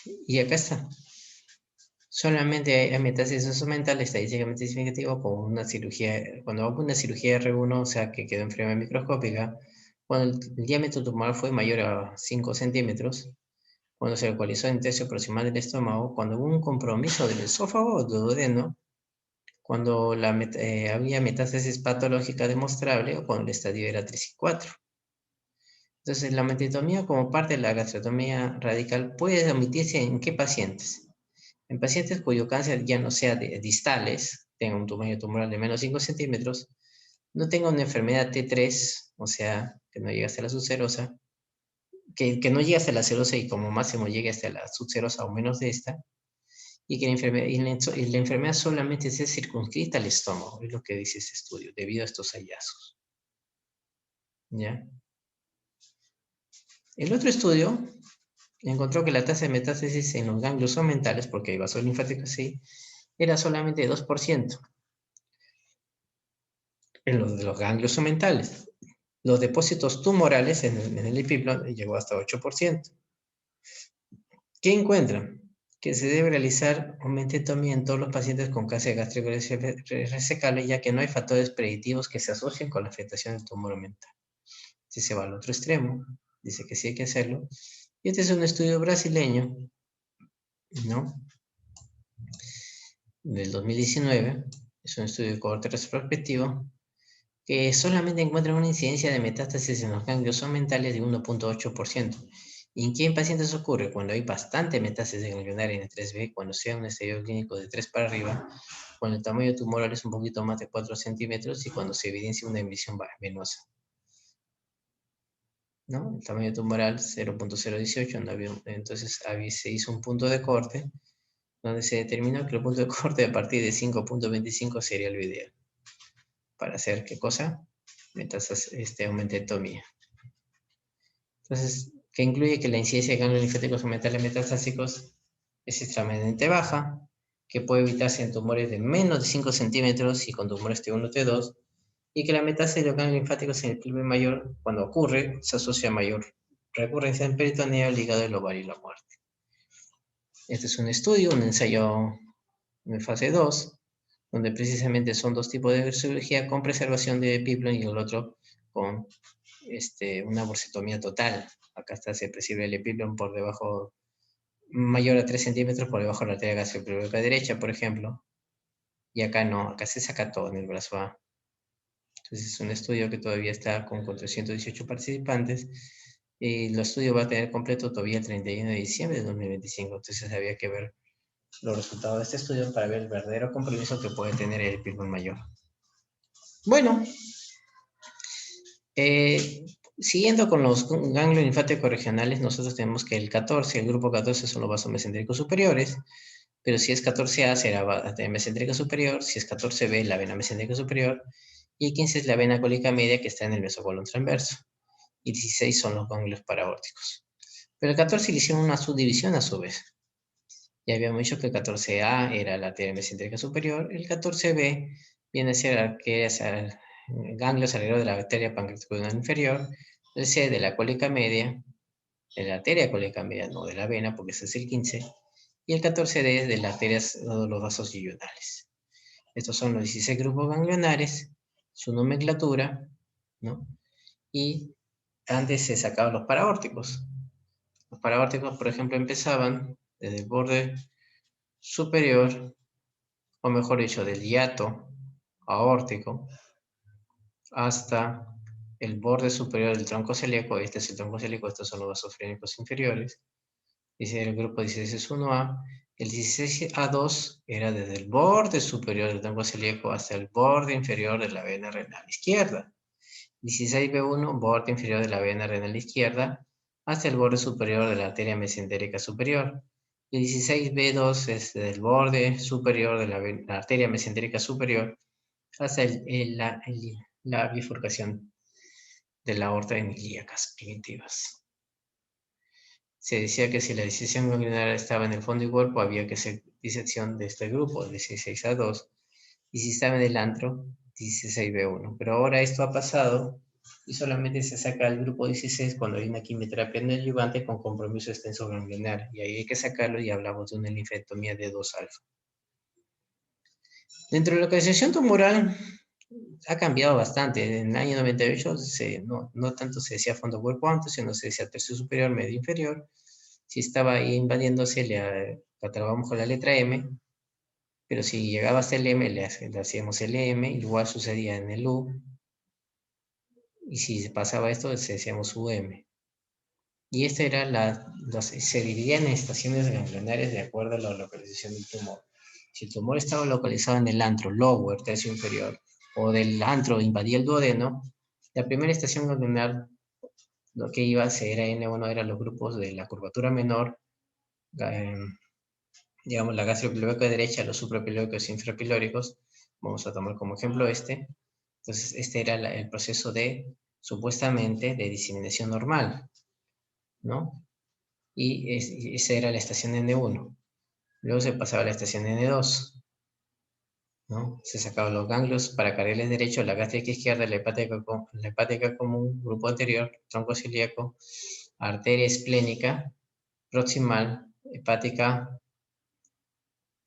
Y acá está. Solamente hay metástasis mental estadísticamente significativo con una cirugía, cuando hago una cirugía R1, o sea, que quedó enferma microscópica, cuando el diámetro tumoral fue mayor a 5 centímetros, cuando se localizó en tercio proximal del estómago, cuando hubo un compromiso del esófago o duodeno, cuando había metástasis patológica demostrable o cuando el estadio era 3 y 4. Entonces, la mastectomía como parte de la gastrotomía radical puede omitirse ¿en qué pacientes? En pacientes cuyo cáncer ya no sea de distales, tenga un tamaño tumoral de menos 5 centímetros, no tenga una enfermedad T3, o sea, que no llegue hasta la subserosa, que no llegue hasta la serosa y como máximo llegue hasta la subserosa o menos de esta, y que la enfermedad solamente sea circunscrita al estómago, es lo que dice este estudio, debido a estos hallazgos. ¿Ya? El otro estudio encontró que la tasa de metástasis en los ganglios mentales, porque hay vasos linfáticos así, era solamente 2% en los ganglios mentales. Los depósitos tumorales en el epíplomo llegó hasta 8%. ¿Qué encuentran? Que se debe realizar omentotomía en todos los pacientes con cáncer gástrico resecable, ya que no hay factores predictivos que se asocien con la afectación del tumor mental. Si se va al otro extremo, dice que sí hay que hacerlo. Y este es un estudio brasileño, ¿no? Del 2019, es un estudio de cohorte retrospectivo, que solamente encuentra una incidencia de metástasis en los ganglios mentales de 1.8%. ¿Y en qué pacientes ocurre? Cuando hay bastante metástasis ganglionaria en 3B, cuando sea un estadio clínico de 3 para arriba, cuando el tamaño tumoral es un poquito más de 4 centímetros y cuando se evidencia una emisión venosa, ¿no? El tamaño tumoral 0.018, entonces se hizo un punto de corte donde se determinó que el punto de corte a partir de 5.25 sería lo ideal. ¿Para hacer qué cosa? Aumentotomía. Entonces, que incluye que la incidencia de ganglios linfáticos mentales metastásicos es extremadamente baja, que puede evitarse en tumores de menos de 5 centímetros y con tumores T1, T2, y que la metástasis de los ganglios linfáticos en el pulmón mayor, cuando ocurre, se asocia a mayor recurrencia en peritoneo, el hígado, el ovario y la muerte. Este es un estudio, un ensayo en fase 2, donde precisamente son dos tipos de cirugía con preservación de epíplomo y el otro con una borsectomía total. Acá está, se preserva el epíplomo por debajo, mayor a 3 centímetros por debajo de la arteria gastroclínica derecha, por ejemplo. Y acá no, acá se saca todo en el brazo A. Entonces es un estudio que todavía está con 418 participantes. Y el estudio va a tener completo todavía el 31 de diciembre de 2025. Entonces había que ver los resultados de este estudio para ver el verdadero compromiso que puede tener el epíplomo mayor. Bueno, siguiendo con los ganglios linfáticos regionales, nosotros tenemos que el 14, el grupo 14 son los vasos mesentéricos superiores, pero si es 14A será vena mesentérica superior, si es 14B la vena mesentérica superior, Y 15 es la vena cólica media que está en el mesocolon transverso. Y 16 son los ganglios paraórticos. Pero el 14 le hicieron una subdivisión a su vez. Ya habíamos dicho que el 14A era la arteria mesentérica superior, el 14B viene a ser ganglios alrededor de la arteria pancreatic inferior, el C de la cólica media, de la arteria cólica media, no de la vena, porque ese es el 15, y el 14D es de las arterias de los vasos yuyunales. Estos son los 16 grupos ganglionares, su nomenclatura, ¿no? Y antes se sacaban los paraórticos. Los paraórticos, por ejemplo, empezaban desde el borde superior, o mejor dicho, del hiato aórtico, hasta el borde superior del tronco celíaco. Este es el tronco celíaco, estos son los vasos frénicos inferiores. Dice el grupo 16 es 1A. El 16A2 era desde el borde superior del tronco celíaco hasta el borde inferior de la vena renal izquierda. 16B1, borde inferior de la vena renal izquierda, hasta el borde superior de la arteria mesentérica superior. Y 16B2 es desde el borde superior de la arteria mesentérica superior hasta la bifurcación de la aorta en ilíacas primitivas. Se decía que si la disección ganglionar estaba en el fondo del cuerpo, había que hacer disección de este grupo, 16A2, y si estaba en el antro, 16B1. Pero ahora esto ha pasado y solamente se saca el grupo 16 cuando hay una quimioterapia neoadyuvante con compromiso extenso ganglionar, y ahí hay que sacarlo y hablamos de una linfectomía de 2-alfa. Dentro de la localización tumoral ha cambiado bastante. En el año 98 no tanto se decía fondo cuerpo amplio, sino se decía tercio superior, medio inferior. Si estaba ahí invadiéndose, le catalogamos con la letra M, pero si llegaba hasta el M, le hacíamos el M, igual sucedía en el U, y si pasaba esto, le decíamos UM. Y esta era se dividía en estaciones ganglionares de acuerdo a la localización del tumor. Si el tumor estaba localizado en el antro, lower, tercio inferior, o del antro invadía el duodeno, la primera estación ganglionar lo que iba a ser N1 eran los grupos de la curvatura menor, digamos la gastropilórica derecha, los suprapilóricos e infrapilóricos. Vamos a tomar como ejemplo este. Entonces, este era el proceso supuestamente, de diseminación normal, ¿no? Y esa era la estación N1. Luego se pasaba a la estación N2, ¿no? Se sacaban los ganglios para carriles derechos, la gástrica izquierda, la hepática común, grupo anterior, tronco celíaco, arteria esplénica, proximal, hepática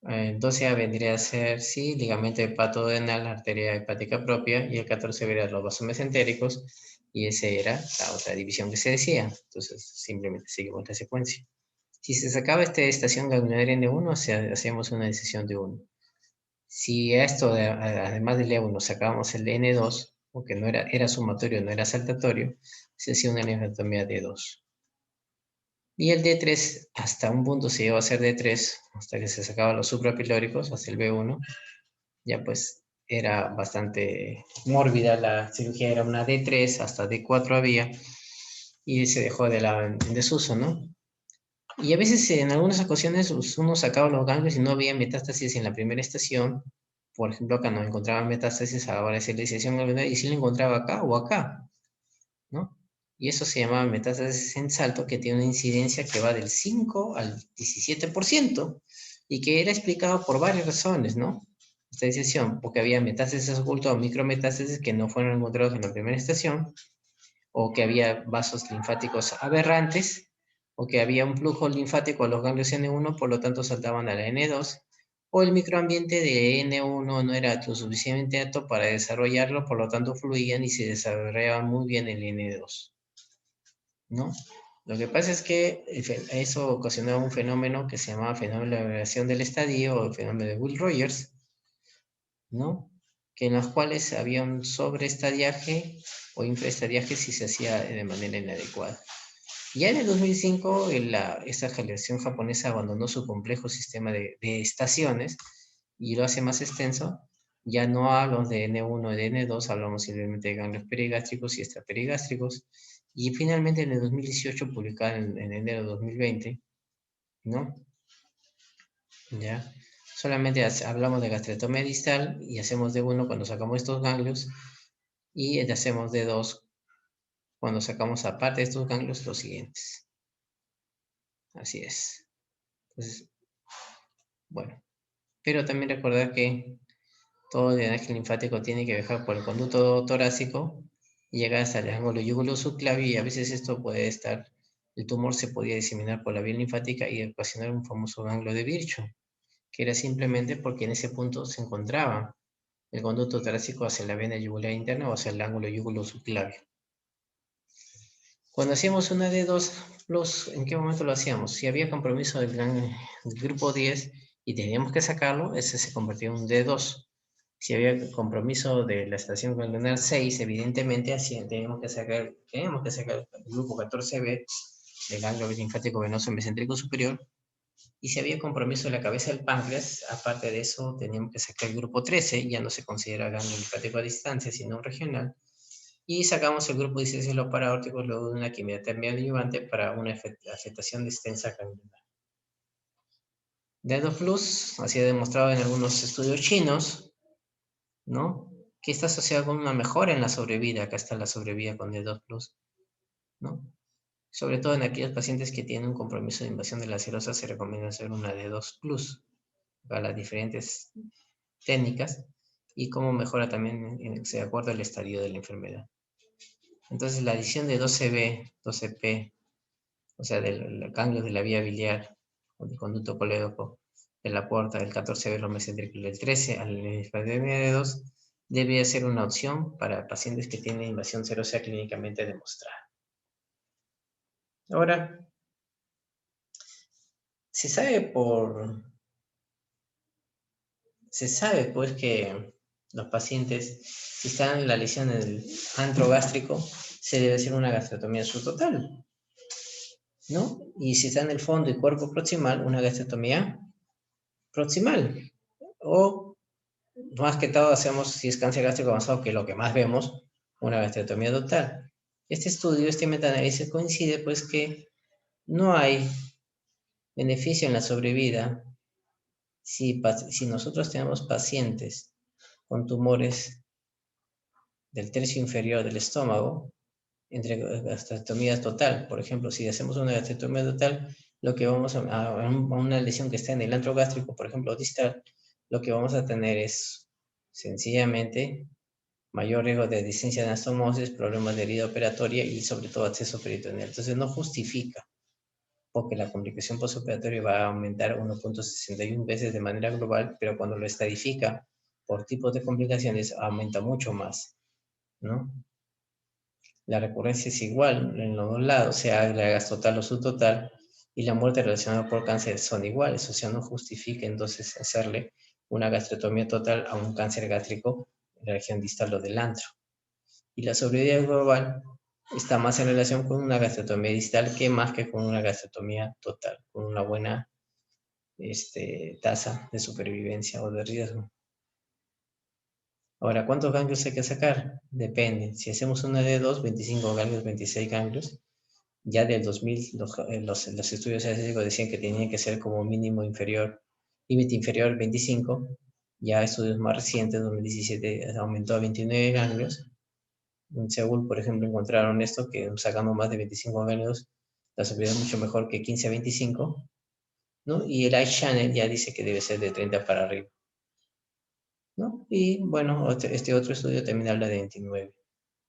12A vendría a ser, sí, ligamento hepatodenal, arteria hepática propia, y el 14 vería los vasos mesentéricos, y esa era la otra división que se decía. Entonces, simplemente seguimos la secuencia. Si se sacaba esta estación ganglionar N1, hacíamos una decisión de 1. Si a esto, además del E1, sacábamos el N2, porque no era sumatorio, no era saltatorio, se hacía una linfectomía de 2. Y el D3 hasta un punto se llegó a ser D3, hasta que se sacaban los suprapilóricos, hasta el B1. Ya pues era bastante mórbida la cirugía, era una D3, hasta D4 había, y se dejó en desuso, ¿no? Y a veces en algunas ocasiones uno sacaba los ganglios y no había metástasis en la primera estación. Por ejemplo, acá no encontraban metástasis, ahora es la disección ganglionar, y sí lo encontraba acá o acá, ¿no? Y eso se llamaba metástasis en salto, que tiene una incidencia que va del 5 al 17%, y que era explicado por varias razones, ¿no? Esta disección, porque había metástasis ocultas o micrometástasis que no fueron encontrados en la primera estación, o que había vasos linfáticos aberrantes, o que había un flujo linfático a los ganglios N1, por lo tanto saltaban a la N2, o el microambiente de N1 no era lo suficientemente alto para desarrollarlo, por lo tanto fluían y se desarrollaban muy bien en el N2, ¿no? Lo que pasa es que eso ocasionaba un fenómeno que se llamaba fenómeno de variación del estadio, o el fenómeno de Will-Rogers, ¿no? Que en los cuales había un sobreestadiaje o infraestadiaje si se hacía de manera inadecuada. Ya en el 2005, esta generación japonesa abandonó su complejo sistema de estaciones y lo hace más extenso. Ya no hablamos de N1 y de N2, hablamos simplemente de ganglios perigástricos y extraperigástricos. Y finalmente en el 2018, publicada en enero de 2020, ¿no? ¿Ya? Solamente hablamos de gastrectomía distal y hacemos de uno cuando sacamos estos ganglios, Y hacemos D2 cuando sacamos aparte de estos ganglios los siguientes. Así es. Entonces, bueno. Pero también recordar que todo el drenaje linfático tiene que viajar por el conducto torácico y llegar hasta el ángulo yúgulo subclavio, y a veces esto puede estar, el tumor se podía diseminar por la vía linfática y ocasionar un famoso ganglio de Virchow, que era simplemente porque en ese punto se encontraba el conducto torácico hacia la vena yugular interna o hacia el ángulo yúgulo subclavio. Cuando hacíamos una D2+, ¿en qué momento lo hacíamos? Si había compromiso del grupo 10 y teníamos que sacarlo, ese se convertía en un D2. Si había compromiso de la estación ganglionar 6, evidentemente teníamos que sacar el grupo 14B del ganglio linfático venoso mesocéntrico superior. Y si había compromiso de la cabeza del páncreas, aparte de eso, teníamos que sacar el grupo 13, ya no se considera ganglio linfático a distancia, sino un regional. Y sacamos el grupo 16 los paraórticos luego de una quimioterapia adyuvante para una afectación extensa ganglionar. D2 Plus ha sido demostrado en algunos estudios chinos, ¿no? Que está asociado con una mejora en la sobrevida. Acá está la sobrevida con D2 Plus, ¿no? Sobre todo en aquellos pacientes que tienen un compromiso de invasión de la serosa, se recomienda hacer una D2 Plus para las diferentes técnicas y cómo mejora también de acuerdo al estadio de la enfermedad. Entonces la adición de 12B, 12P, o sea, del ganglio de la vía biliar o del conducto colédoco, de la puerta, del 14B lo mesocéntrico y del 13 al linfedema de 2, debe ser una opción para pacientes que tienen invasión serosa clínicamente demostrada. Ahora, se sabe pues que los pacientes, si están en la lesión del antro gástrico, se debe hacer una gastrectomía subtotal, ¿no? Y si está en el fondo y cuerpo proximal, una gastrectomía proximal. O más que todo hacemos, si es cáncer gástrico avanzado, que es lo que más vemos, una gastrectomía total. Este metaanálisis coincide pues que no hay beneficio en la sobrevida si nosotros tenemos pacientes con tumores del tercio inferior del estómago, entre gastrectomía total. Por ejemplo, si hacemos una gastrectomía total, lo que vamos a una lesión que está en el antro gástrico, por ejemplo, distal, lo que vamos a tener es sencillamente mayor riesgo de distensión de anastomosis, problemas de herida operatoria y sobre todo acceso peritoneal. Entonces no justifica, porque la complicación postoperatoria va a aumentar 1.61 veces de manera global, pero cuando lo estadifica por tipos de complicaciones aumenta mucho más, ¿no? La recurrencia es igual en los dos lados, sea la gastotal o subtotal, y la muerte relacionada por cáncer son iguales, o sea, no justifica entonces hacerle una gastrectomía total a un cáncer gástrico en la región distal o del antro. Y la sobrevida global está más en relación con una gastrectomía distal que más que con una gastrectomía total, con una buena tasa de supervivencia o de riesgo. Ahora, ¿cuántos ganglios hay que sacar? Depende. Si hacemos una de 2, 25 ganglios, 26 ganglios. Ya del 2000, los estudios estadísticos decían que tenían que ser como mínimo inferior, límite inferior 25. Ya estudios más recientes, 2017, aumentó a 29 ganglios. En Seúl, por ejemplo, encontraron esto, que sacando más de 25 ganglios, la superioridad es mucho mejor que 15 a 25, ¿no? Y el iChannel ya dice que debe ser de 30 para arriba, ¿no? Y bueno, este otro estudio también habla de 29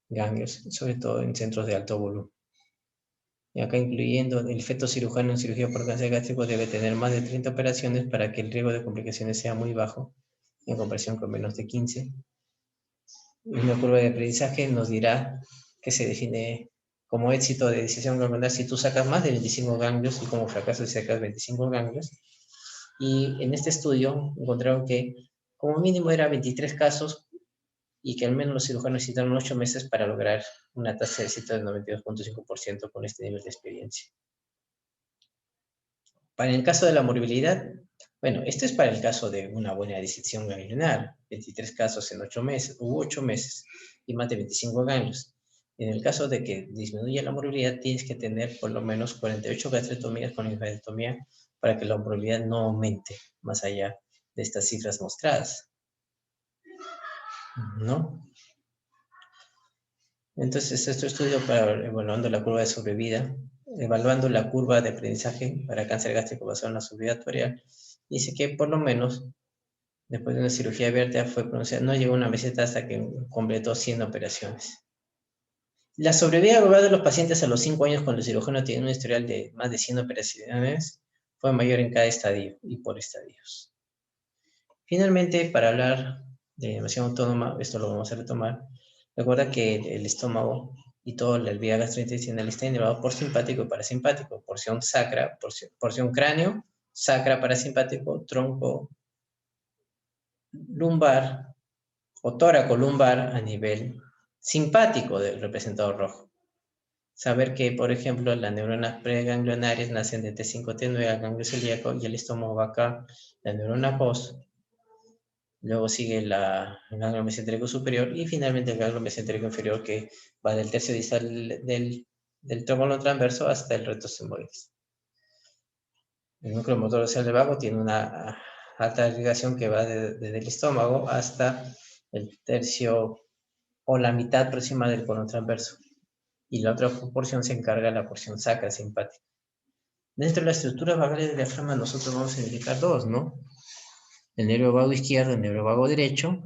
ganglios, sobre todo en centros de alto volumen. Y acá incluyendo el feto cirujano en cirugía por cáncer gástrico debe tener más de 30 operaciones para que el riesgo de complicaciones sea muy bajo, en comparación con menos de 15. Una curva de aprendizaje nos dirá que se define como éxito de decisión ganglionar si tú sacas más de 25 ganglios y como fracaso si sacas 25 ganglios. Y en este estudio encontraron que como mínimo era 23 casos y que al menos los cirujanos necesitaron 8 meses para lograr una tasa de éxito del 92.5% con este nivel de experiencia. Para el caso de la morbilidad, bueno, esto es para el caso de una buena disección ganglionar, 23 casos en 8 meses, u 8 meses, y más de 25 ganglios. En el caso de que disminuya la morbilidad, tienes que tener por lo menos 48 gastrectomías con linfadectomía para que la morbilidad no aumente más allá de estas cifras mostradas, ¿no? Entonces, este estudio para evaluando la curva de sobrevida, evaluando la curva de aprendizaje para cáncer gástrico basado en la sobrevida actuarial, dice que por lo menos después de una cirugía abierta fue pronunciada, no llegó a una meseta hasta que completó 100 operaciones. La sobrevida global de los pacientes a los 5 años cuando el cirujano tiene un historial de más de 100 operaciones fue mayor en cada estadio y por estadios. Finalmente, para hablar de animación autónoma, esto lo vamos a retomar, recuerda que el estómago y toda la vía gastrointestinal está inervado por simpático y parasimpático, porción sacra, porción cráneo, sacra parasimpático, tronco lumbar o tóraco lumbar a nivel simpático del representado rojo. Saber que, por ejemplo, las neuronas preganglionarias nacen de T5, T9 al ganglio celíaco y el estómago va acá, la neurona post, luego sigue el ganglio mesentérico superior y finalmente el ganglio mesentérico inferior que va del tercio distal del trómulo transverso hasta el recto sigmoides. El núcleo motor ocial del vago tiene una alta irrigación que va desde el estómago hasta el tercio o la mitad próxima del colon transverso. Y la otra porción se encarga de la porción sacra simpática. Dentro de la estructura vagal del diafragma nosotros vamos a identificar dos, ¿no? El nervio vago izquierdo y el nervio vago derecho.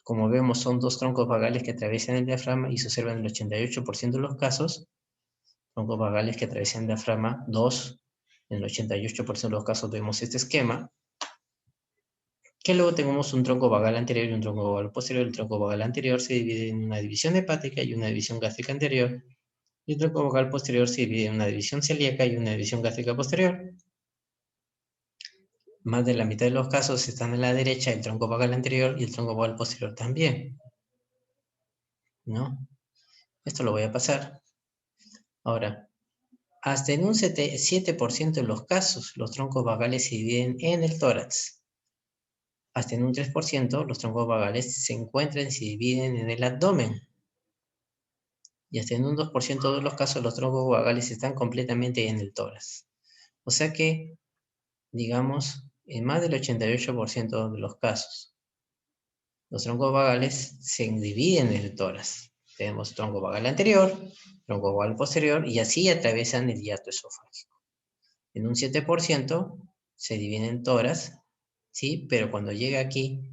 Como vemos, son dos troncos vagales que atraviesan el diafragma y se observan en el 88% de los casos. Troncos vagales que atraviesan el diafragma, dos. En el 88% de los casos vemos este esquema. Que luego tenemos un tronco vagal anterior y un tronco vagal posterior. El tronco vagal anterior se divide en una división hepática y una división gástrica anterior. Y el tronco vagal posterior se divide en una división celíaca y una división gástrica posterior. Más de la mitad de los casos están a la derecha, el tronco vagal anterior y el tronco vagal posterior también, ¿no? Esto lo voy a pasar. Ahora, hasta en un 7% de los casos, los troncos vagales se dividen en el tórax. Hasta en un 3%, los troncos vagales se encuentran y se dividen en el abdomen. Y hasta en un 2% de los casos, los troncos vagales están completamente en el tórax. O sea que, digamos, en más del 88% de los casos, los troncos vagales se dividen en el tórax. Tenemos tronco vagal anterior, tronco vagal posterior, y así atraviesan el hiato esofágico. En un 7% se dividen en tórax, ¿sí? Pero cuando llega aquí,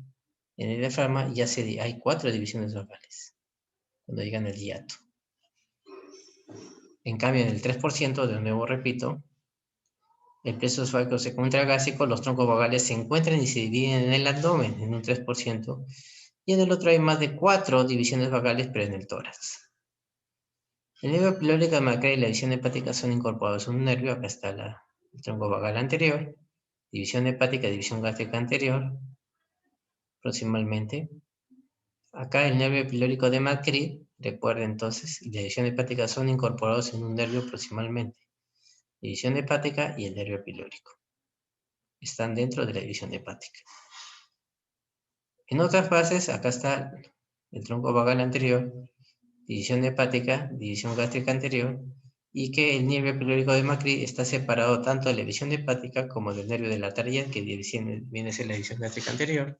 en el diafragma, ya hay 4 divisiones vagales, cuando llegan al hiato. En cambio, en el 3%, de nuevo repito, el plexo esofágico se encuentra gástrico, los troncos vagales se encuentran y se dividen en el abdomen, en un 3%, y en el otro hay más de 4 divisiones vagales, pero en el tórax. El nervio pilórico de Macrae y la división hepática son incorporados en un nervio. Acá está el tronco vagal anterior, división hepática, división gástrica anterior, proximalmente. Acá el nervio pilórico de Macrae, recuerden entonces, y la división hepática son incorporados en un nervio proximalmente. División hepática y el nervio pilórico están dentro de la división hepática. En otras fases, acá está el tronco vagal anterior, división hepática, división gástrica anterior, y que el nervio pilórico de Macrae está separado tanto de la división hepática como del nervio de la tariet, que viene a ser la división gástrica anterior.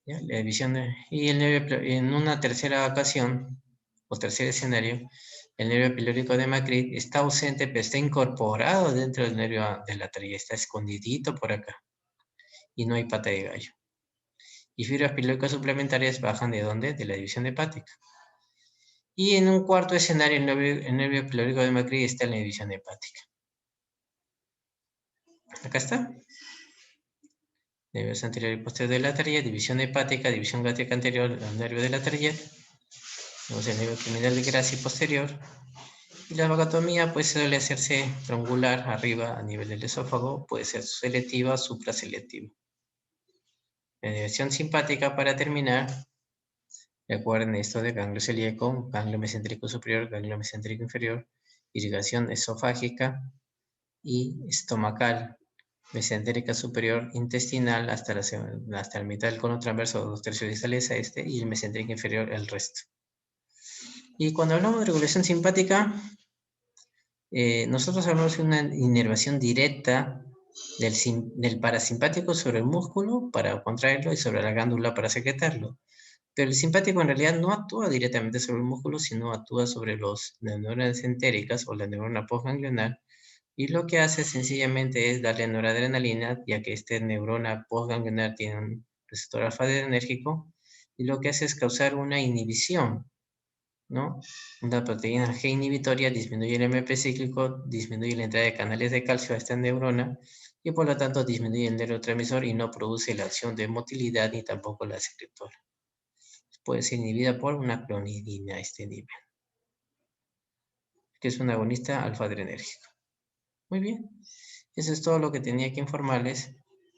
¿Ya? La división y el nervio, en una tercera ocasión, o tercer escenario, el nervio pilórico de Macrae está ausente, pero está incorporado dentro del nervio de la tariet, está escondidito por acá, y no hay pata de gallo. Y fibras pilóricas suplementarias bajan ¿de dónde? De la división hepática. Y en un cuarto escenario, el nervio pilórico de Macrae está en la división hepática. Acá está. Nervios anterior y posterior de la tariet, división hepática, división gástrica anterior, el nervio de la tariet. Tenemos el nervio criminal de Grassi posterior. Y la vagotomía pues suele hacerse triangular arriba a nivel del esófago, puede ser selectiva o supraselectiva. La división simpática, para terminar, recuerden esto de ganglio celíaco, ganglio mesentérico superior, ganglio mesentérico inferior, irrigación esofágica y estomacal, mesentérica superior, intestinal hasta la mitad del cono transverso, 2/3 distales a este, y el mesentérico inferior el resto. Y cuando hablamos de regulación simpática, nosotros hablamos de una inervación directa del parasimpático sobre el músculo para contraerlo y sobre la glándula para secretarlo. Pero el simpático en realidad no actúa directamente sobre el músculo, sino actúa sobre las neuronas entéricas o la neurona postganglionar. Y lo que hace sencillamente es darle noradrenalina, ya que esta neurona postganglionar tiene un receptor alfa-adrenérgico, y lo que hace es causar una inhibición, ¿no? Una proteína G inhibitoria disminuye el MP cíclico, disminuye la entrada de canales de calcio a esta neurona, y por lo tanto disminuye el neurotransmisor y no produce la acción de motilidad ni tampoco la secretora. Puede ser inhibida por una clonidina a este nivel, que es un agonista alfa-adrenérgico. Muy bien, eso es todo lo que tenía que informarles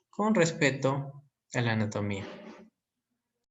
con respecto a la anatomía.